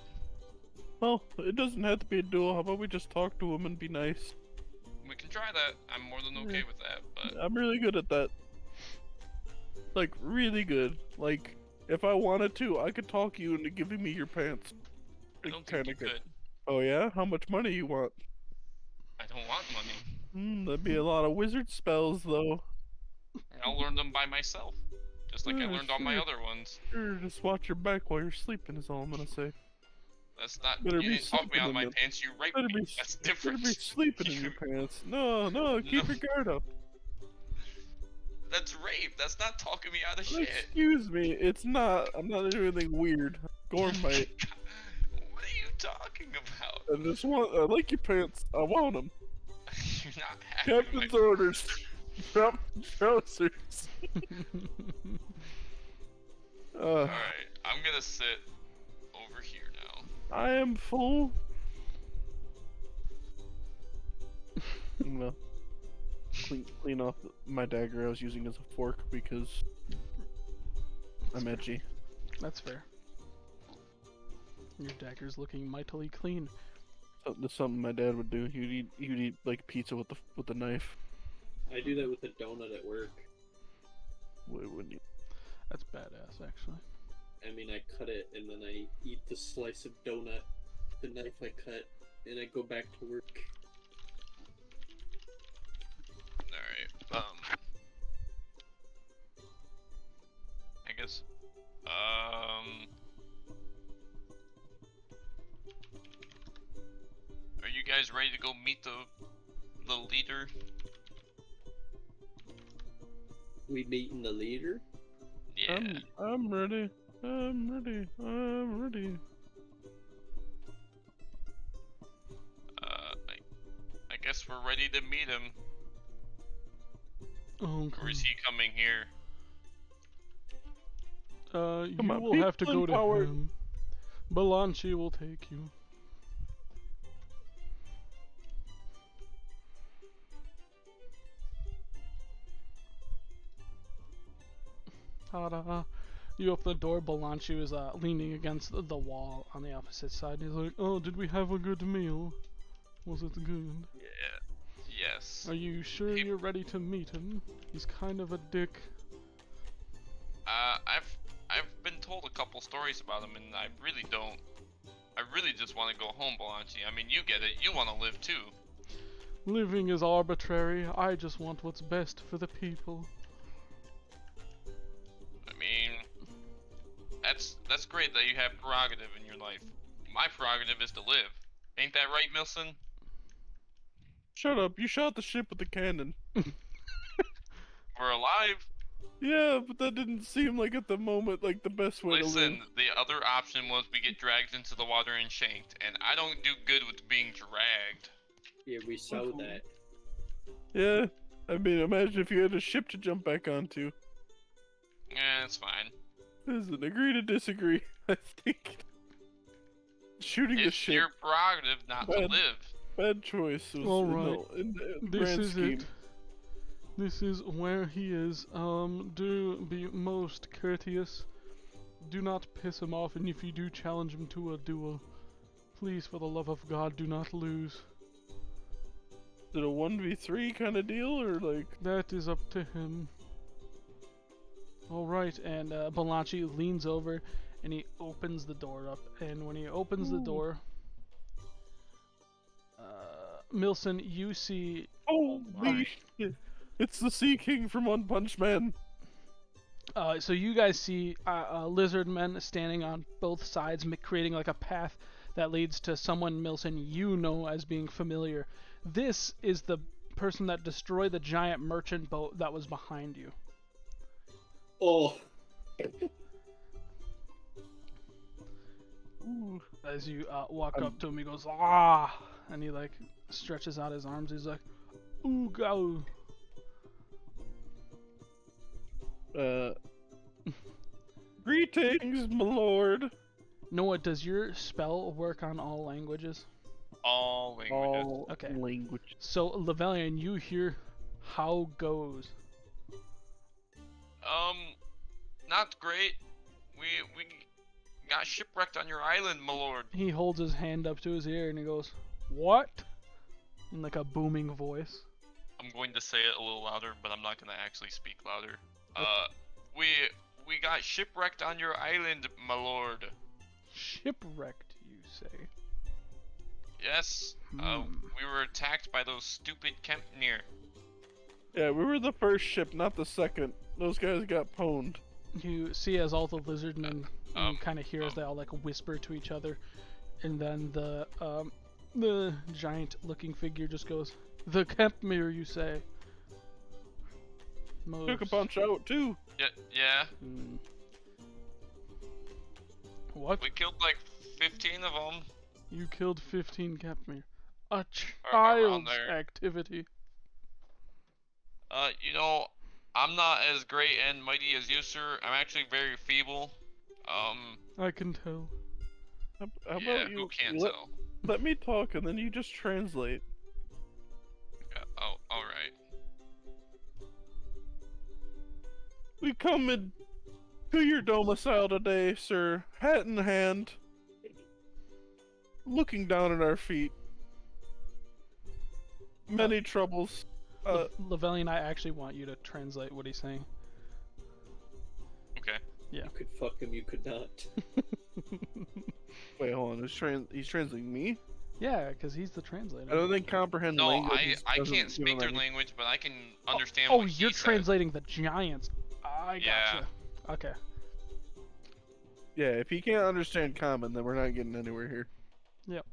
Well, it doesn't have to be a duel. How about we just talk to him and be nice? We can try that. I'm more than okay with that, but I'm really good at that. Like, really good. Like, if I wanted to, I could talk you into giving me your pants. I don't think you Kinda good. could. Oh yeah? How much money you want? I don't want money. That'd be a lot of wizard spells, though. I'll learn them by myself. Just like I Yeah, learned all my sure. other ones. Sure, just watch your back while you're sleeping is all I'm gonna say. That's not. Better You be didn't talk me sleeping out in my them. pants, you raped Better me. be, That's better different. be sleeping in your pants. No, keep No. your guard up. That's rape. That's not talking me out of shit. Excuse me, it's not. I'm not doing anything weird. Gorm might. What are you talking about? I just want. I like your pants. I want them. You're not happy. Captain's orders. Drop trousers. Alright, I'm gonna sit over here now. I am full. I'm gonna clean off my dagger I was using as a fork because I'm edgy. That's fair. Your dagger's looking mightily clean. That's something my dad would do. He'd eat like pizza with the knife. I do that with a donut at work. Why wouldn't you? That's badass, actually. I mean, I cut it and then I eat the slice of donut, the knife I cut, and I go back to work. Alright, I guess, are you guys ready to go meet the leader? We meeting the leader? Yeah. I'm ready. I'm ready. I'm ready. I guess we're ready to meet him. Or is he coming here? You Come on, will have to people go to empowered. him. Balanchi will take you. Ta-da. You open the door, Balanchi was leaning against the wall on the opposite side. He's like, oh, did we have a good meal? Was it good? Yeah. Yes. Are you sure He- you're ready to meet him? He's kind of a dick. I've been told a couple stories about him, and I really don't. I really just want to go home, Balanchi. I mean, you get it. You want to live too. Living is arbitrary. I just want what's best for the people. I mean, that's great that you have prerogative in your life. My prerogative is to live. Ain't that right, Milson? Shut up! You shot the ship with the cannon. We're alive. Yeah, but that didn't seem like at the moment like the best way to Listen, live. the other option was we get dragged into the water and shanked, and I don't do good with being dragged. Yeah, we saw that. Yeah, I mean, imagine if you had a ship to jump back onto. Yeah, it's fine. Listen, agree to disagree. I think shooting the It's ship, your prerogative not to Bad. live. bad choice. Was All in right. the This grand is scheme. it. This is where he is. Do be most courteous. Do not piss him off, and if you do challenge him to a duel, please, for the love of God, do not lose. Is it a 1v3 kind of deal, or like? That is up to him. Alright, and Balanchi leans over and he opens the door up. And when he opens the Ooh. door, Milson, you see. Holy my. shit! It's the Sea King from One Punch Man. So you guys see lizard men standing on both sides, creating like a path that leads to someone, Milson, you know as being familiar. This is the person that destroyed the giant merchant boat that was behind you. Oh, Ooh. As you walk up to him, he goes, ah! And he like stretches out his arms. He's like, ooh, go! Greetings, my lord. Noah, does your spell work on all languages? All languages. All Okay. language. So, Levelian, you hear how goes. Not great. We got shipwrecked on your island, my lord. He holds his hand up to his ear and he goes, what? In like a booming voice. I'm going to say it a little louder, but I'm not going to actually speak louder. We got shipwrecked on your island, my lord. Shipwrecked, you say? Yes. Hmm. We were attacked by those stupid Kempnir. Yeah, we were the first ship, not the second. Those guys got pwned. You see as all the lizard men, you kind of hear as um. they all like whisper to each other, and then the giant-looking figure just goes, "The Kempmere, you say?" Took a bunch out too. Yeah. Hmm. What? We killed like 15 of them. You killed 15 Kempmere. A around child's there. activity. You know, I'm not as great and mighty as you, sir. I'm actually very feeble. I can tell. How yeah, about who you can't let, tell? let me talk and then you just translate. We come in to your domicile today, sir, hat in hand, looking down at our feet. Many troubles. Lavellian, I actually want you to translate what he's saying. Okay. Yeah. You could fuck him, you could not. Wait, hold on. He's translating me? Yeah, because he's the translator. I don't think comprehend No, language. I doesn't can't do speak their anything. language, but I can understand Oh, what he you're said. translating the giants. I Yeah. gotcha. Okay. Yeah, if he can't understand common, then we're not getting anywhere here. Yep.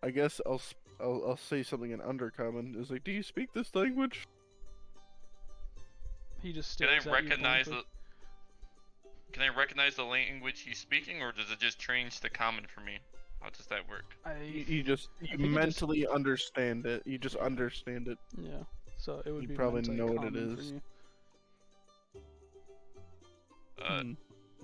I guess I'll say something in undercommon. It's like, do you speak this language? He just Can stares I at you recognize blankly. Can I recognize the language he's speaking, or does it just change to common for me? How does that work? You think he just- mentally understand it. You just understand it. Yeah. So it would You be probably mentally know what it common for is. you. Hmm.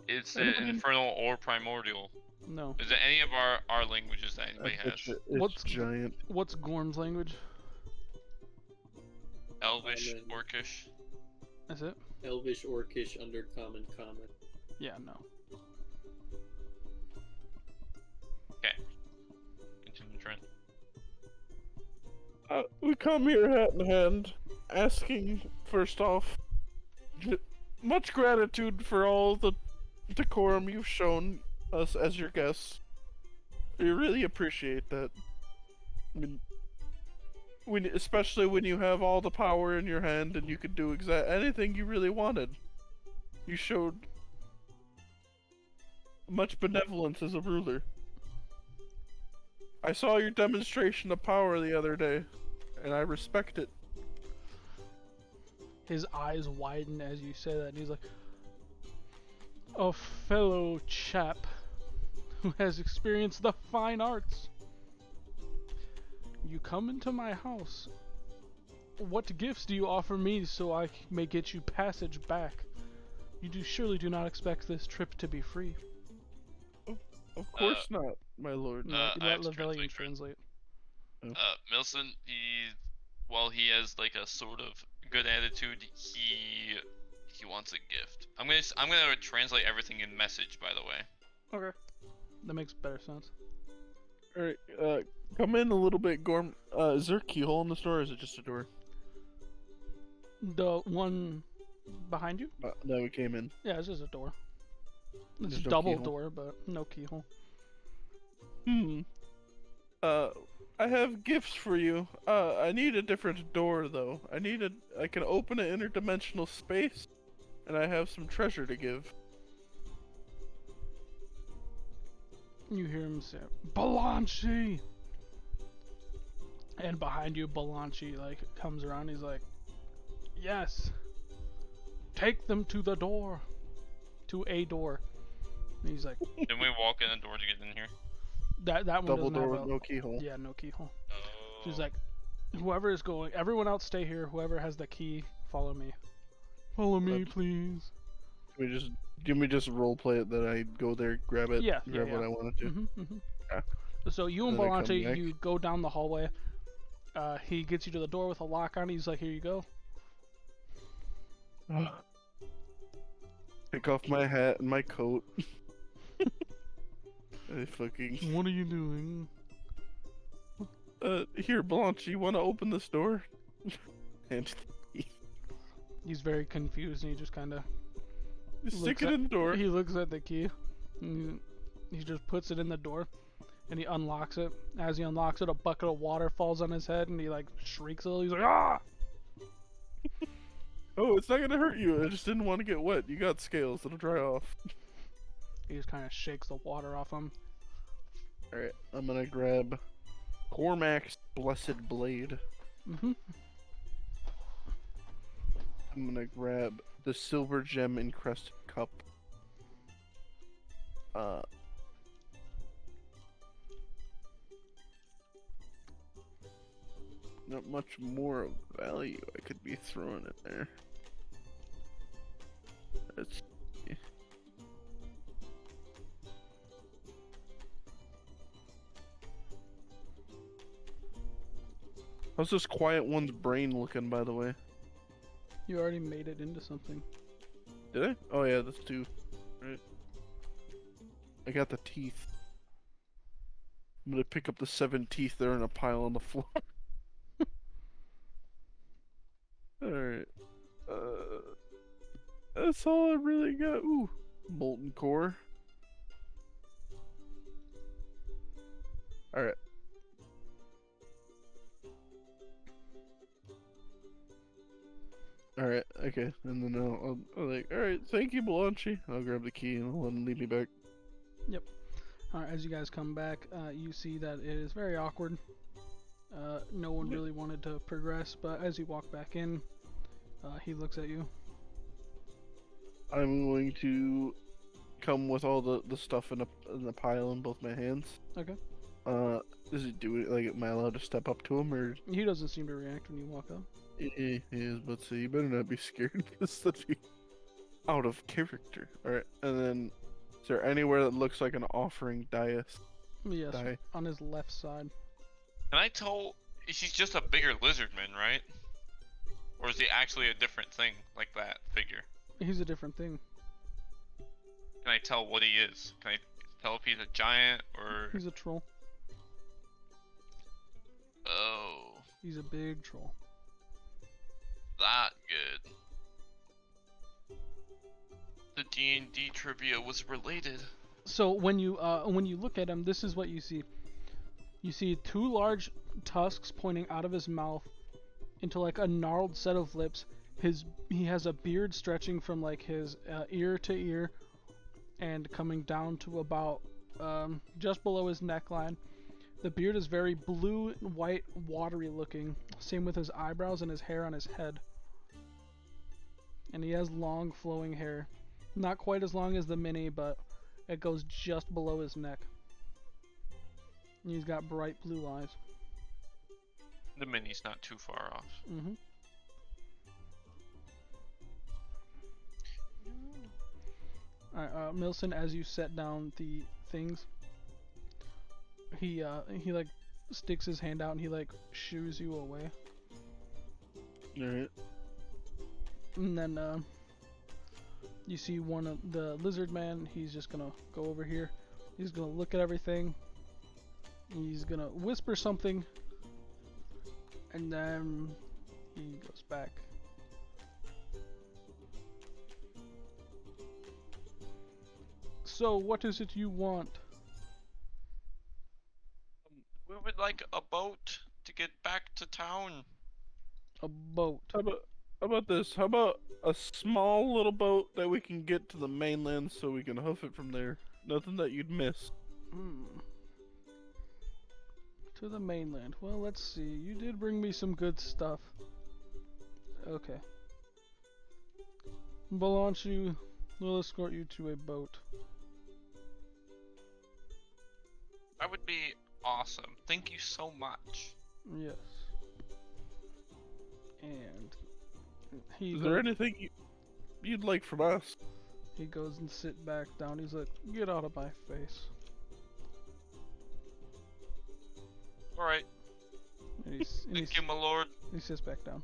Is it infernal or primordial? No. Is it any of our languages that anybody has? It's What's- giant. What's Gorm's language? Elvish, Common. Orcish. Is it? Elvish, Orcish, Undercommon, Common. Yeah, no. Continue, Trent. We come here hat in hand, asking, first off, much gratitude for all the decorum you've shown us as your guests. We really appreciate that. I mean, especially when you have all the power in your hand and you could do anything you really wanted. You showed much benevolence as a ruler. I saw your demonstration of power the other day, and I respect it. His eyes widen as you say that, and he's like, a fellow chap who has experienced the fine arts. You come into my house. What gifts do you offer me so I may get you passage back? You surely do not expect this trip to be free. Of course not, my lord. No, I let have to Lavellian translate. translate. Milson, while he has like a sort of good attitude, he wants a gift. I'm gonna translate everything in message, by the way. Okay. That makes better sense. Alright, come in a little bit, Gorm. Is there a keyhole in this door, or is it just a door? The one behind you? That we came in. Yeah, it's just a door. It's There's a no double keyhole? door, but no keyhole. I have gifts for you. I need a different door, though. I can open an interdimensional space, and I have some treasure to give. You hear him say, Balanchi! And behind you, Balanchi, like, comes around, he's like, yes! Take them to the door! To a door. And he's like, Didn't we walk in the door to get in here? that one Double doesn't door have with a... no keyhole. Yeah, no keyhole. Oh. She's like, whoever is going, everyone else stay here, whoever has the key, follow me. Follow me, Okay. please. Can we just roleplay it that I go there, grab it, Yeah, grab yeah, what yeah. I wanted to? Mm-hmm. Okay. So you and Then I come Balanchi, back. you go down the hallway. He gets you to the door with a lock on it. He's like, here you go. Take off my hat and my coat. I fucking... What are you doing? Here, Blanche, you want to open this door? And He's very confused and he just kind of... stick it in the door. He looks at the key. And he just puts it in the door. And he unlocks it. As he unlocks it, a bucket of water falls on his head and he like shrieks a little. He's like, ah! Oh, it's not gonna hurt you. I just didn't want to get wet. You got scales. It'll dry off. He just kind of shakes the water off him. Alright, I'm gonna grab Cormac's Blessed Blade. Mm-hmm. I'm gonna grab the Silver Gem Encrusted Cup. Not much more of value I could be throwing in there. Let's see. How's this quiet one's brain looking, by the way? You already made it into something. Did I? Oh yeah, that's 2. Right. I got the teeth. I'm gonna pick up the 7 teeth that are in a pile on the floor. Alright. That's all I really got. Ooh. Molten core. Alright. Alright, okay. And then I'll like, alright, thank you, Blanchi. I'll grab the key and I'll let him lead me back. Alright, as you guys come back, you see that it is very awkward. No one really wanted to progress, but as you walk back in, he looks at you. I'm going to come with all the stuff in a pile in both my hands. Okay. Does he do it? Like, am I allowed to step up to him, or? He doesn't seem to react when you walk up. He is, but so you better not be scared, because that'd be out of character. Alright, and then, is there anywhere that looks like an offering dais? Yes, Die. on his left side. Can I tell? He's just a bigger lizardman, right? Or is he actually a different thing, like that figure? He's a different thing. Can I tell what he is? Can I tell if he's a giant or? He's a troll. Oh, He's a big troll. that good. The D&D trivia was related. So when you look at him, this is what you see. You see 2 large tusks pointing out of his mouth into like a gnarled set of lips. He has a beard stretching from like his ear to ear and coming down to about just below his neckline. The beard is very blue, white, watery looking. Same with his eyebrows and his hair on his head. And he has long flowing hair. Not quite as long as the mini, but it goes just below his neck. And he's got bright blue eyes. The mini's not too far off. Mm-hmm. Alright, Milson, as you set down the things, he like sticks his hand out and he like shoos you away. Alright. And then you see one of the lizard man. He's just gonna go over here. He's gonna look at everything. He's gonna whisper something, and then he goes back. So, what is it you want? We would like a boat to get back to town. A boat. How about this? How about a small little boat that we can get to the mainland so we can hoof it from there? Nothing that you'd miss. To the mainland. Well, let's see. You did bring me some good stuff. Okay. Balanchu will escort you to a boat. That would be awesome. Thank you so much. Yes. And he Is there anything you'd like from us? he goes and sit back down. He's like, "Get out of my face." Alright. And Thank you, my lord. he sits back down.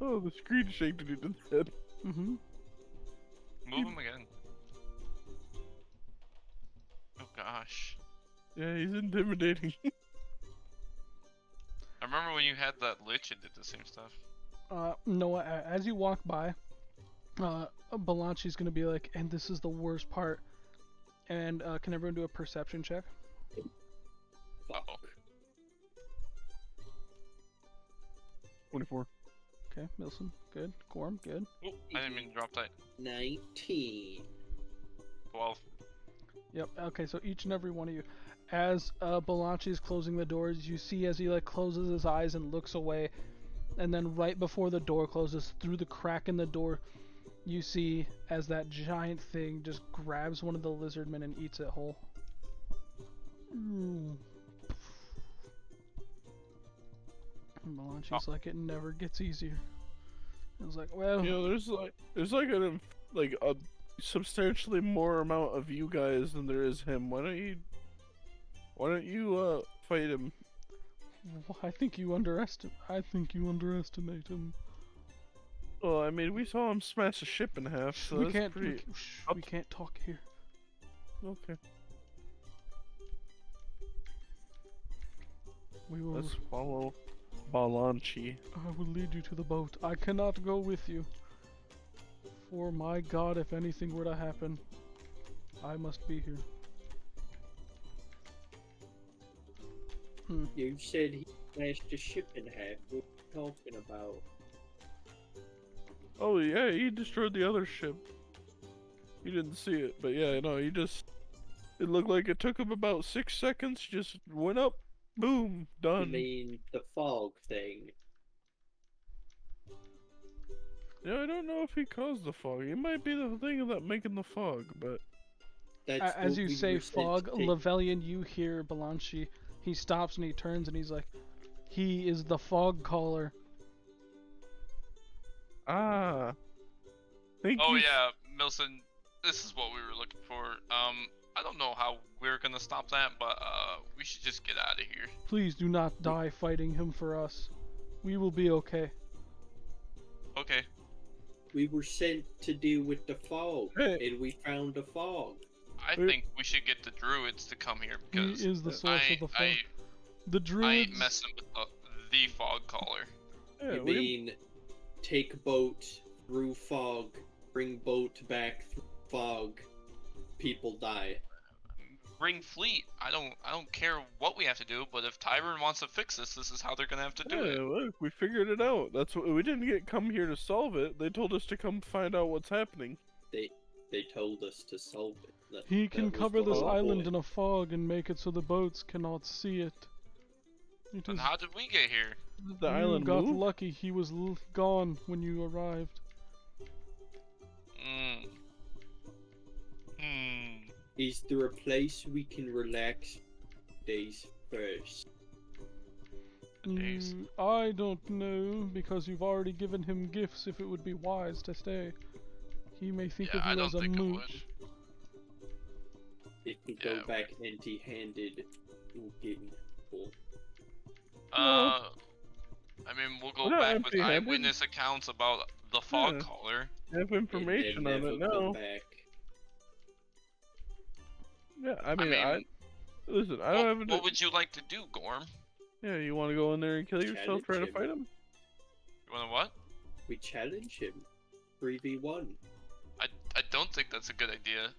Oh, the screen shaked in his head. Mm-hmm. Move him again. Oh gosh. Yeah, he's intimidating. I remember when you had that lich and did the same stuff. Noah, as you walk by, Balanchi's gonna be like, and this is the worst part. And can everyone do a perception check? Uh-oh. 24. Okay, Milson, good. Gorm, good. Oh, I didn't mean to drop that. 19. 12. Yep. Okay, so each and every one of you, as Balanchi is closing the doors, you see as he like closes his eyes and looks away, and then right before the door closes, through the crack in the door, you see as that giant thing just grabs one of the lizardmen and eats it whole. And Balanchi's like, it never gets easier. I was like, well, You know, there's like a substantially more amount of you guys than there is him. Why don't you fight him? I think you underestimate him. Well, I mean, we saw him smash a ship in half, so we that's can't. pretty... We can't talk here. Okay. We will. Let's follow Balanchi. I will lead you to the boat. I cannot go with you. For my God, if anything were to happen, I must be here. You said he smashed a ship in half. What are you talking about? Oh yeah, he destroyed the other ship. You didn't see it, but yeah, no, he just... It looked like it took him about 6 seconds, just went up, boom, You done. mean the fog thing? Yeah, I don't know if he caused the fog. It might be the thing about making the fog, but... That's As what you we say were sent fog, to take. Lavelian, you hear Balanchi. He stops and he turns and he's like, he is the fog caller. Ah. Thank Oh you. yeah, Milson, this is what we were looking for. I don't know how we're gonna stop that, but we should just get out of here. Please do not die fighting him for us. We will be okay. Okay. We were sent to deal with the fog, Hey. and we found the fog. I Wait. think we should get the druids to come here He because is the source of the fog. I The ain't druids. messing with the fog caller. Yeah, You we... mean take boat through fog, bring boat back through fog, people die. Bring fleet. I don't care what we have to do, but if Tyburn wants to fix this, this is how they're gonna have to do Yeah, it. look, we figured it out. That's what we didn't come here to solve it. They told us to come find out what's happening. They told us to solve it. He That can was cover the this whole island point. in a fog and make it so the boats cannot see it. It And is, how did we get here? Did the you island got move? lucky. He was gone when you arrived. Hmm. Hmm. Is there a place we can relax days first? Days. I don't know, because you've already given him gifts if it would be wise to stay. He may think Yeah, I of you don't as a think it would. mooch. If we Yeah, go back empty-handed, we'll get in trouble. I mean, we'll go We're not back with empty-handed. eyewitness accounts about the fog Yeah. caller. I have information and on then it never come now. back. Yeah, I mean, listen, I What, don't have... what would you like to do, Gorm? Yeah, you want to go in there and kill yourself trying to Challenge fight him. him? You wanna what? We challenge him. 3v1. I don't think that's a good idea.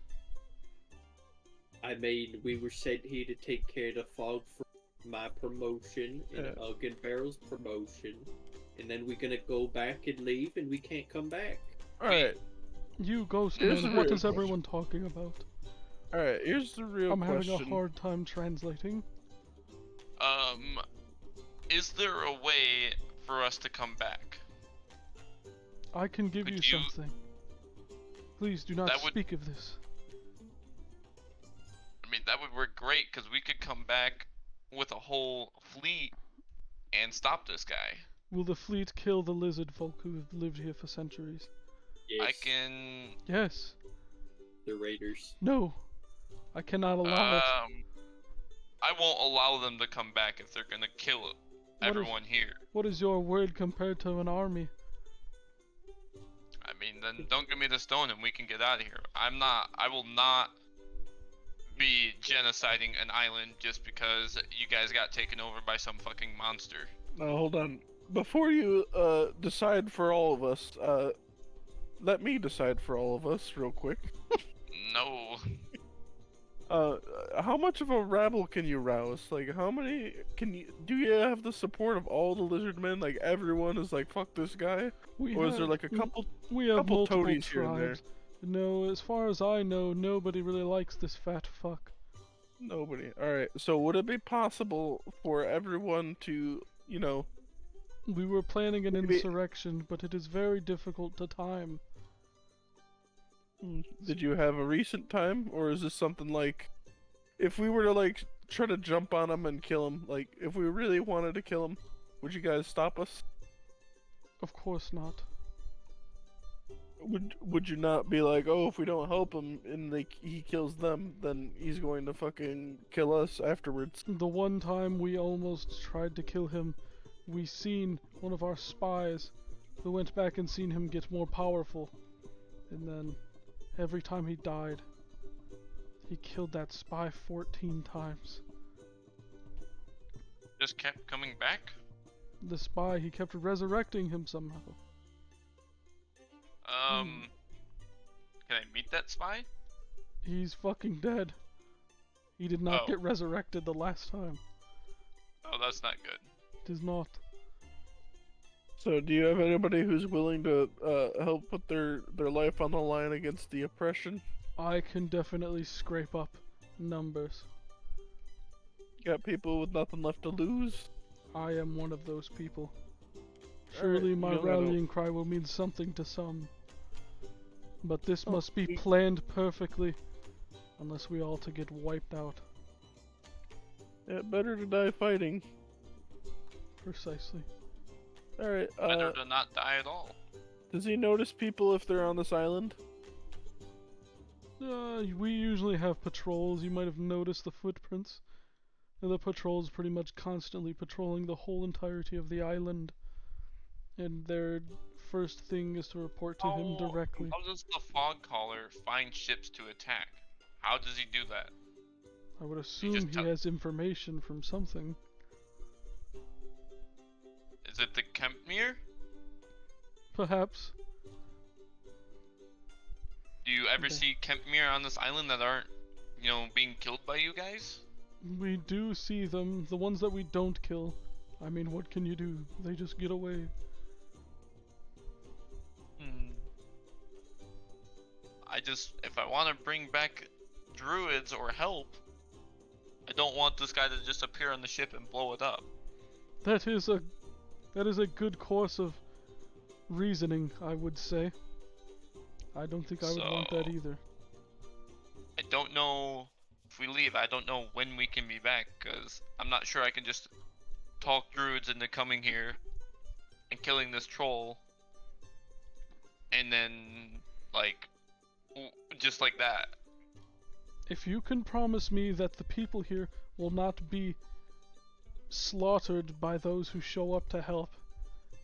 I mean, we were sent here to take care of the fog for my promotion and Yeah. Hug and Barrel's promotion. And then we're gonna go back and leave and we can't come back. Alright, You ghost Here's man, the what real is everyone talking about? alright, here's the real I'm question. having a hard time translating. Is there a way for us to come back? I can give Could you you- something. Please do not That would- speak of this. I mean, that would work great because we could come back with a whole fleet and stop this guy. Will the fleet kill the lizard folk who have lived here for centuries? Yes, I can. Yes. the Raiders. No. I cannot allow it. I won't allow them to come back if they're gonna kill if- everyone here. What is your word compared to an army? I mean, then don't give me the stone and we can get out of here. I will not be genociding an island just because you guys got taken over by some fucking monster. Now, hold on. Before you decide for all of us, let me decide for all of us real quick. No. How much of a rabble can you rouse? Like, how many do you have the support of all the lizard men? Like, everyone is like, fuck this guy? Or is there like a couple? We have couple multiple toadies here and there? tribes. No, as far as I know, nobody really likes this fat fuck. Nobody. Alright, so would it be possible for everyone to, you know... We were planning an Maybe- insurrection, but it is very difficult to time. Did you have a recent time? Or is this something like... If we were to, like, try to jump on him and kill him, like, if we really wanted to kill him, would you guys stop us? Of course not. Would you not be like, oh, if we don't help him and he kills them, then he's going to fucking kill us afterwards? The one time we almost tried to kill him, we seen one of our spies We went back and seen him get more powerful. And then, every time he died, he killed that spy 14 times. Just kept coming back. The spy, he kept resurrecting him somehow. Can I meet that spy? He's fucking dead. He did not Oh. get resurrected the last time. Oh, that's not good. It is not. So, do you have anybody who's willing to help put their life on the line against the oppression? I can definitely scrape up numbers. Got people with nothing left to lose? I am one of those people. Alright, Surely my you know, rallying cry will mean something to some. But this Oh, must be we- planned perfectly, unless we all to get wiped out. Yeah, better to die fighting. Precisely. Alright, Better to not die at all. does he notice people if they're on this island? We usually have patrols. You might have noticed the footprints. And the patrol's pretty much constantly patrolling the whole entirety of the island. And their first thing is to report to him directly. How does the fog caller find ships to attack? How does he do that? I would assume he tell- has information from something. Is it the Kempmere? Perhaps. Do you ever Okay. see Kempmere on this island that aren't, being killed by you guys? We do see them. The ones that we don't kill. I mean, what can you do? They just get away. If I want to bring back druids or help, I don't want this guy to just appear on the ship and blow it up. That is a good course of reasoning, I would say. I don't think I would want that So- either. I don't know if we leave. I don't know when we can be back, because I'm not sure I can just talk druids into coming here and killing this troll, and then, just like that. If you can promise me that the people here will not be slaughtered by those who show up to help,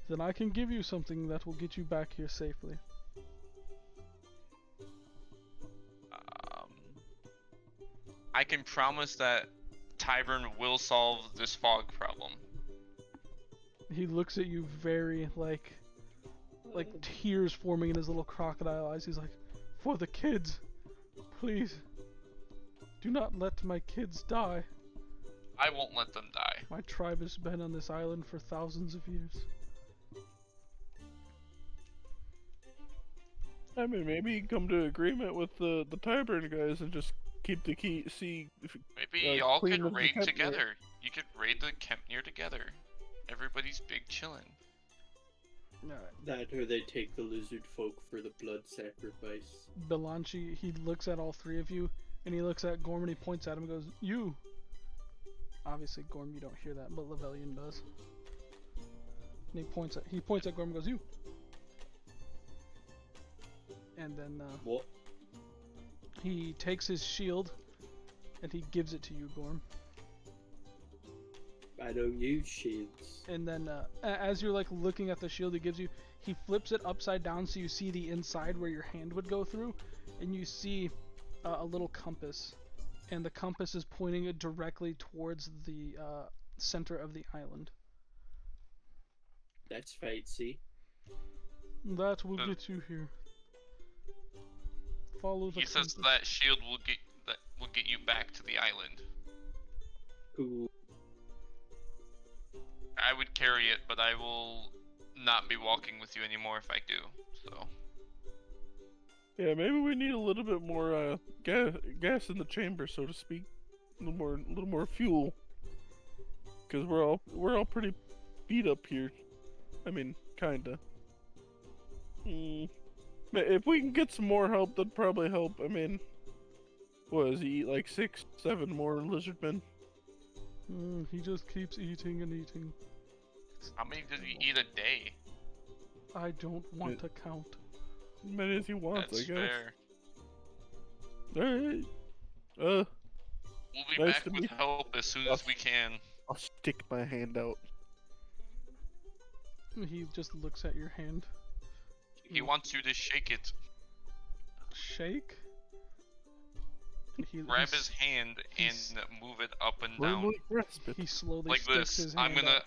then I can give you something that will get you back here safely. I can promise that Tyburn will solve this fog problem. He looks at you very like tears forming in his little crocodile eyes. He's like, "For the kids, please, do not let my kids die. I won't let them die. My tribe has been on this island for thousands of years." I mean, maybe you can come to agreement with the Tyburn guys and just keep the key. See, if, Maybe y'all clean could up the raid Kempmere. together. You could raid the Kempmere together. Everybody's big chillin'. That or they take the lizard folk for the blood sacrifice. Belanchi, he looks at all three of you, and he looks at Gorm and he points at him and goes, "You!" Obviously, Gorm, you don't hear that, but Lavellian does. And he points at Gorm and goes, "You!" And then, What? he takes his shield, and he gives it to you, Gorm. I don't use shields. And then, as you're like looking at the shield he gives you, he flips it upside down so you see the inside where your hand would go through, and you see a little compass, and the compass is pointing it directly towards the center of the island. That's fancy. That will get you here. Follow the He says compass. that shield will get you back to the island. Cool. I would carry it, but I will not be walking with you anymore if I do. So yeah, maybe we need a little bit more gas in the chamber, so to speak. A little more fuel. Because we're all pretty beat up here. I mean, kinda. But if we can get some more help, that'd probably help. I mean, what does he eat? Like 6, 7 more lizardmen? He just keeps eating and eating. how many does he eat a day? I don't want to count. As many as he wants, That's I guess. fair. Alright. We'll be Nice back to with meet- help as soon as we can. I'll stick my hand out. He just looks at your hand. He wants you to shake it. Shake? Grab his hand and move it up and down. Firmly grasp it. He slowly Like sticks this. his I'm hand gonna. out.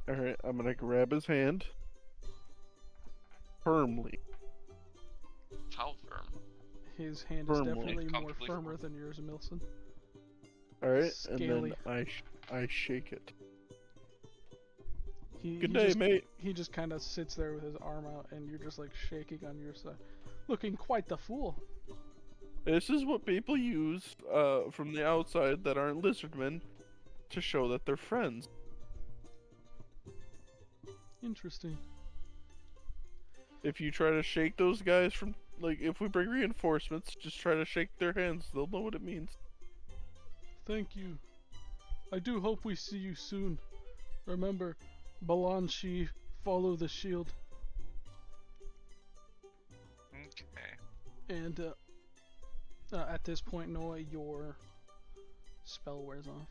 Alright, I'm gonna grab his hand. Firmly. How firm? His hand is Firmly. definitely more Comfortably firmer firm. than yours, Milson. Alright, and Scaly. then I shake it. He Good he day, just, mate. He just kind of sits there with his arm out, and you're just like shaking on your side, looking quite the fool. This is what people use from the outside that aren't lizardmen to show that they're friends. Interesting. If you try to shake those guys from, like, if we bring reinforcements, just try to shake their hands. They'll know what it means. Thank you. I do hope we see you soon. Remember, Balanchi, follow the shield. Okay. And at this point, Noah, your spell wears off.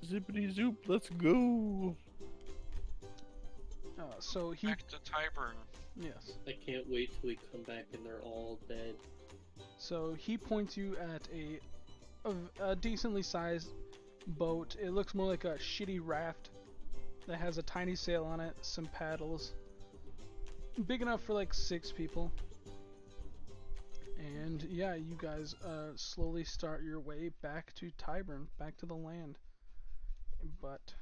Zippity zoop, let's go. So he, Back to Tyburn. yes. I can't wait till we come back and they're all dead. So he points you at a decently sized boat. It looks more like a shitty raft that has a tiny sail on it, some paddles. Big enough for like 6 people. And yeah, you guys slowly start your way back to Tyburn, back to the land. But